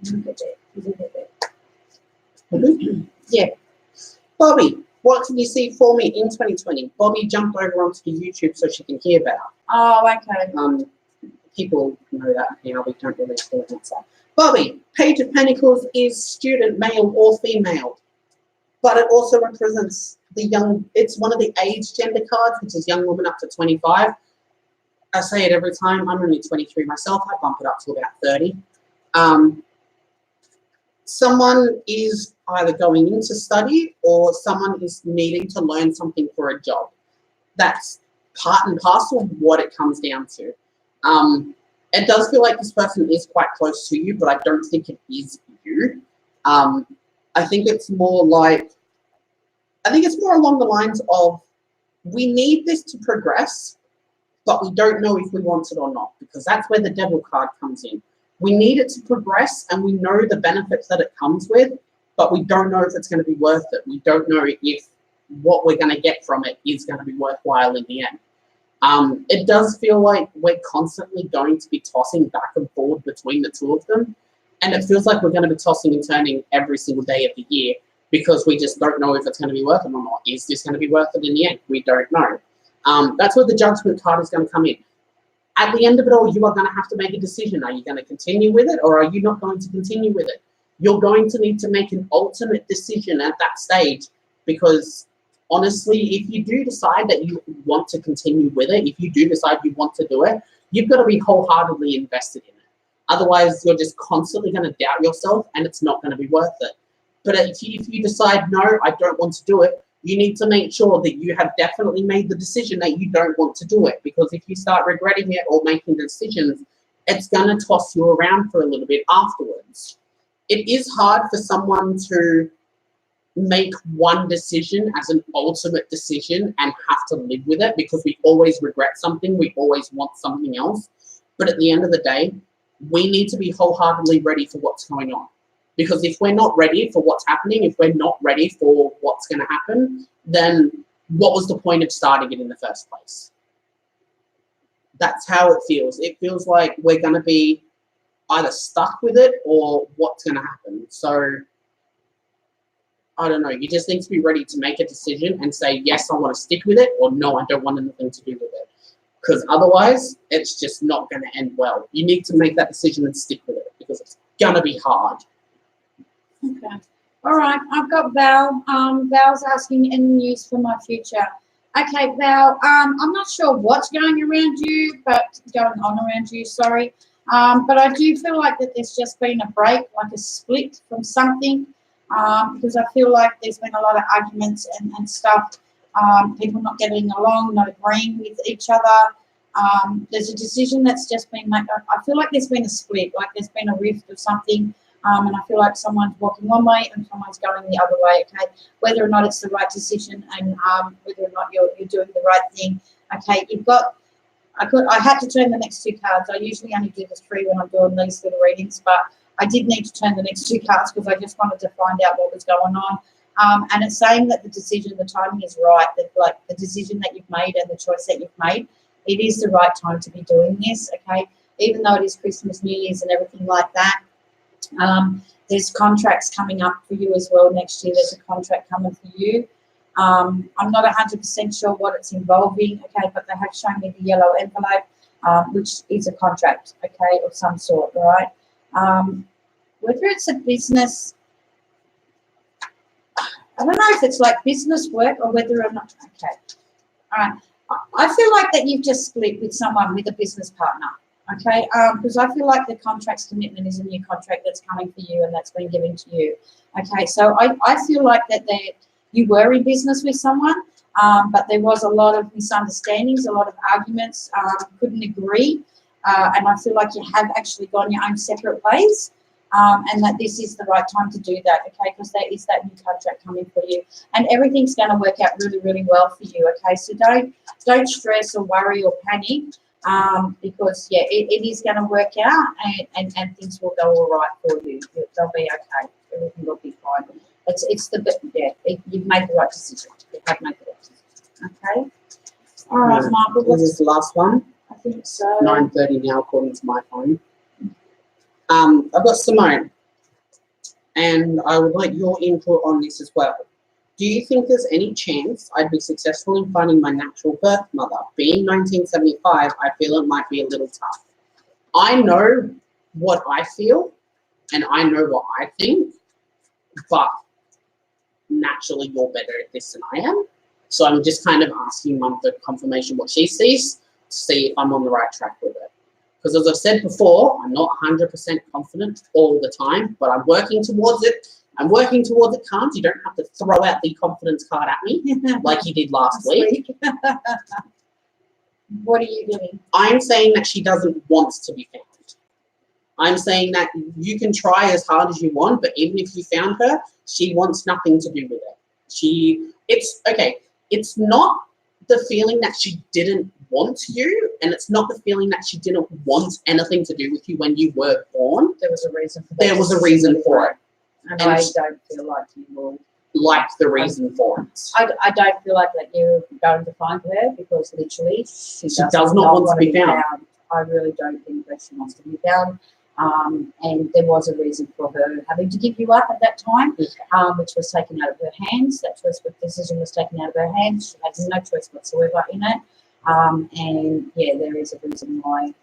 You'll get there. You'll get there. Yeah. Bobby, what can you see for me in 2020? Bobby jumped over onto the YouTube so she can hear better. Oh, okay. People know that now. We don't really call it that. Bobby, Page of Pentacles is student, male or female, but it also represents the young. It's one of the age gender cards, which is young woman up to 25. I say it every time. I'm only 23 myself. I bump it up to about 30. Someone is either going into study or someone is needing to learn something for a job. That's part and parcel of what it comes down to. It does feel like this person is quite close to you, but I don't think it is you. I think it's more like, along the lines of, we need this to progress, but we don't know if we want it or not, because that's where the Devil card comes in. We need it to progress, and we know the benefits that it comes with, but we don't know if it's going to be worth it. We don't know if what we're going to get from it is going to be worthwhile in the end. It does feel like we're constantly going to be tossing back and forward between the two of them, and it feels like we're going to be tossing and turning every single day of the year because we just don't know if it's going to be worth it or not. Is this going to be worth it in the end? We don't know. That's where the Judgment card is going to come in. At the end of it all, you are going to have to make a decision. Are you going to continue with it, or are you not going to continue with it? You're going to need to make an ultimate decision at that stage, because honestly, if you do decide that you want to continue with it, if you do decide you want to do it, you've got to be wholeheartedly invested in it. Otherwise, you're just constantly going to doubt yourself, and it's not going to be worth it. But if you decide, no, I don't want to do it, you need to make sure that you have definitely made the decision that you don't want to do it. Because if you start regretting it or making decisions, it's going to toss you around for a little bit afterwards. It is hard for someone to make one decision as an ultimate decision and have to live with it, because we always regret something. We always want something else. But at the end of the day, we need to be wholeheartedly ready for what's going on. Because if we're not ready for what's happening, if we're not ready for what's going to happen, then what was the point of starting it in the first place? That's how it feels. It feels like we're going to be either stuck with it or what's going to happen. So, I don't know. You just need to be ready to make a decision and say, yes, I want to stick with it, or no, I don't want anything to do with it. Because otherwise, it's just not going to end well. You need to make that decision and stick with it, because it's going to be hard. Okay. All right. I've got Val. Val's asking any news for my future. Okay, Val. I'm not sure what's going on around you, sorry. But I do feel like that there's just been a break, like a split from something. Because I feel like there's been a lot of arguments and stuff. People not getting along, not agreeing with each other. There's a decision that's just been made. I feel like there's been a split, like there's been a rift or something. And I feel like someone's walking one way and someone's going the other way, okay? Whether or not it's the right decision and whether or not you're doing the right thing, okay? You've got I had to turn the next two cards. I usually only do the three when I'm doing these little readings, but I did need to turn the next two cards because I just wanted to find out what was going on. And it's saying that the timing is right, that like the decision that you've made and the choice that you've made, it is the right time to be doing this, okay? Even though it is Christmas, New Year's and everything like that, there's contracts coming up for you as well next year. There's a contract coming for you. I'm not 100% sure what it's involving, okay, but they have shown me the yellow envelope, which is a contract, okay, of some sort, all right? Whether it's a business, I don't know if it's like business work or whether or not, okay, all right. I feel like that you've just split with someone, with a business partner, okay, because I feel like the contract's commitment is a new contract that's coming for you and that's been given to you, okay, so I feel like that you were in business with someone, but there was a lot of misunderstandings, a lot of arguments, couldn't agree, and I feel like you have actually gone your own separate ways, and that this is the right time to do that, okay, because there is that new contract coming for you, and everything's going to work out really, really well for you, okay, so don't stress or worry or panic, because, yeah, it is going to work out, and things will go all right for you. They'll be okay. Everything will be fine. You've made the right decision. You have made the right decision. Okay. All right, Michael. This is the last one. I think so. 9:30 now, according to my phone. I've got Simone, and I would like your input on this as well. Do you think there's any chance I'd be successful in finding my natural birth mother? Being 1975, I feel it might be a little tough. I know what I feel, and I know what I think, but naturally you're better at this than I am. So I'm just kind of asking Mum for confirmation what she sees to see if I'm on the right track with it. Because as I've said before, I'm not 100% confident all the time, but I'm working towards it. I'm working towards it, Carms. You don't have to throw out the confidence card at me like you did last week. What are you doing? I'm saying that she doesn't want to be found. I'm saying that you can try as hard as you want, but even if you found her, she wants nothing to do with it. It's not the feeling that she didn't want you, and it's not the feeling that she didn't want anything to do with you when you were born. There was a reason for that. There was a reason for it. And I don't feel like you will like the reason for it. I don't feel like that you're going to find her because literally she does not want to be found. I really don't think that she wants to be found. And there was a reason for her having to give you up at that time, which was taken out of her hands. That decision was taken out of her hands. She had no choice whatsoever in it. And yeah, there is a reason why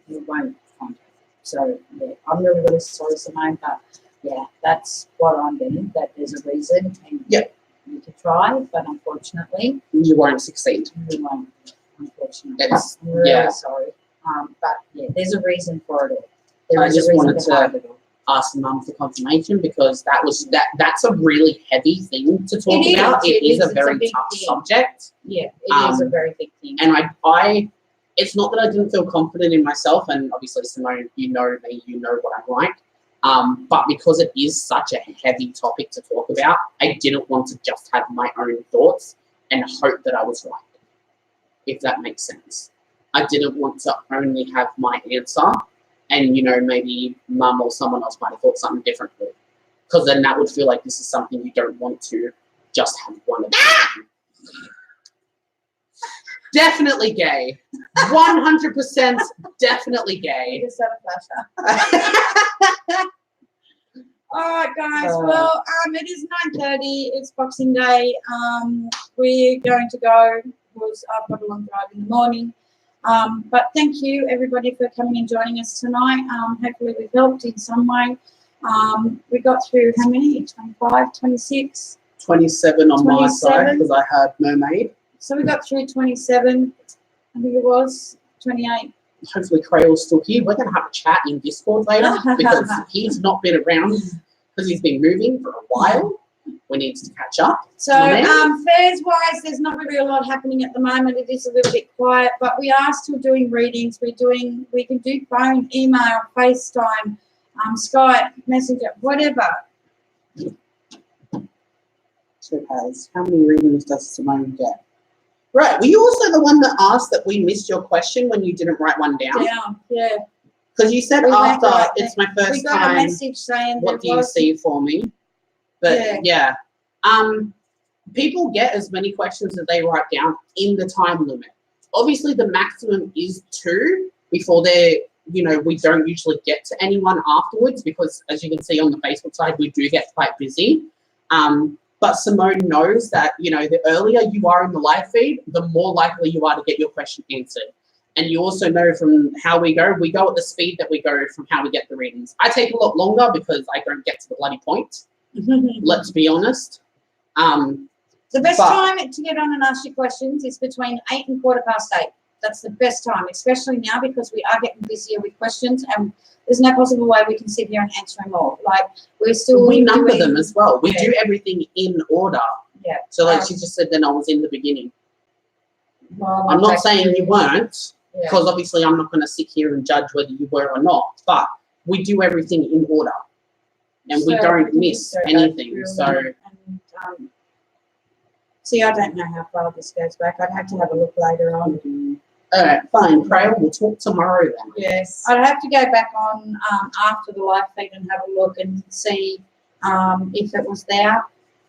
you won't find her. So yeah, I'm really, really sorry, Simone, but yeah, that's what I'm getting, that there's a reason, and you can try, but unfortunately you won't succeed. You won't, unfortunately. I'm really sorry. But yeah, there's a reason for it all. I just wanted to ask Mum for confirmation because that's a really heavy thing to talk about. It is a very tough subject. Yeah, it is a very big thing. And I it's not that I didn't feel confident in myself, and obviously Simone, you know me, you know what I'm like. But because it is such a heavy topic to talk about, I didn't want to just have my own thoughts and hope that I was right, if that makes sense. I didn't want to only have my answer and, maybe Mum or someone else might have thought something differently. Because then that would feel like this is something you don't want to just have one of them. Definitely gay. 100% definitely gay. You just had a flasher. All right, guys. Well, it is 9:30. It's Boxing Day. We're going to go because I've got a long drive in the morning. But thank you, everybody, for coming and joining us tonight. Hopefully we've helped in some way. We got through how many? 25, 26? 27 on my side because I had Mermaid. So we got through 27, I think it was, 28. Hopefully Crayole's still here. We're going to have a chat in Discord later because he's not been around because he's been moving for a while. We need to catch up. So fares-wise, there's not really a lot happening at the moment. It is a little bit quiet, but we are still doing readings. We can do phone, email, FaceTime, Skype, Messenger, whatever. So how many readings does Simone get? Right. Were you also the one that asked that we missed your question when you didn't write one down? Down, yeah. Because you said We went after right it's my We first got a time. message saying What do you see for me? But yeah. People get as many questions as they write down in the time limit. Obviously, the maximum is 2 before they're, we don't usually get to anyone afterwards because, as you can see on the Facebook side, we do get quite busy. But Simone knows that, the earlier you are in the live feed, the more likely you are to get your question answered. And you also know from how we go at the speed that we go from how we get the readings. I take a lot longer because I don't get to the bloody point. Let's be honest. The best time to get on and ask your questions is between 8 and 8:15. That's the best time, especially now because we are getting busier with questions and there's no possible way we can sit here and answer them all. Like we number them as well. We do everything in order. Yeah. So like she just said, then I was in the beginning. Well, I'm not saying you weren't, Yeah. because obviously I'm not going to sit here and judge whether you were or not. But we do everything in order, and we So don't we can miss just go back anything. through So. and, see, I don't know how far this goes back. I'd have to have a look later on. All right, fine. Freya, we'll talk tomorrow then. Yes, I'd have to go back on after the live feed and have a look and see if it was there.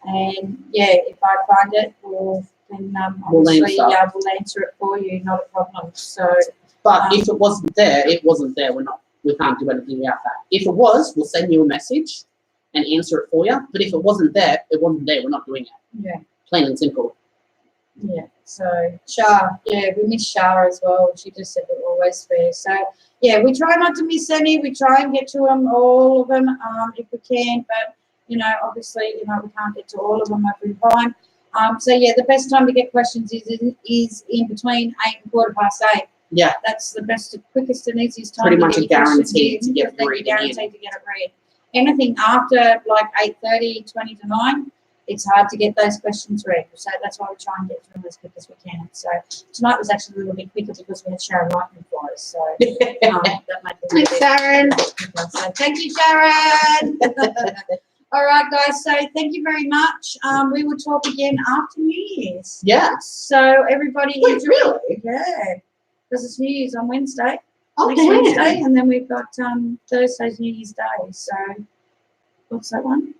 And yeah, if I find it, we'll obviously we'll answer it for you. Not a problem. So, but if it wasn't there, it wasn't there. We can't do anything about that. If it was, we'll send you a message and answer it for you. But if it wasn't there, it wasn't there. We're not doing it. Yeah. Plain and simple. Yeah, so Shah, yeah, we miss Shah as well. She just said we're always fair. So yeah, we try not to miss any. We try and get to them, all of them, if we can. But obviously, we can't get to all of them every time. So yeah, the best time to get questions is in between 8 and 8:15. Yeah, that's the best, quickest, and easiest time. Pretty to much get a guarantee to get read. Guaranteed to get it read. Anything after like 8:30, 20 to 9. It's hard to get those questions read, so that's why we try and get through them as quick as we can. So tonight was actually a little bit quicker because we had Sharon writing for us. So that made it Thanks, Sharon. So thank you, Sharon. All right, guys. So thank you very much. We will talk again after New Year's. Yes. So everybody, Wait, really? Yeah, because it's New Year's on Wednesday. Oh, Next Wednesday, and then we've got Thursday's New Year's Day. So what's that one?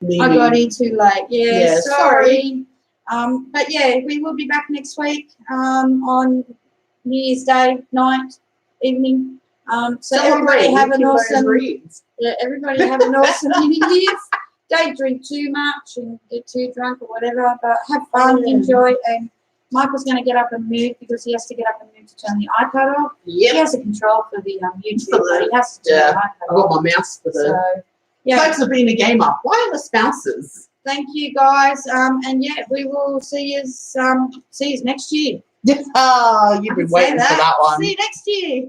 Maybe. I got in too late. Yeah, sorry. But yeah, we will be back next week on New Year's Day night, evening. So everybody have an awesome. Yeah, everybody have an awesome New Year's. Don't drink too much and get too drunk or whatever, but have fun, enjoy. And Michael's going to get up and move because he has to get up and move to turn the iPad off. Yep. He has a control for the YouTube, but he has to turn the iPad I got off. my mouse for the. So, yeah. Folks of being a gamer. Why are the spouses? Thank you, guys. And yeah, we will see you next year. Oh, you've been waiting for that one. See you next year.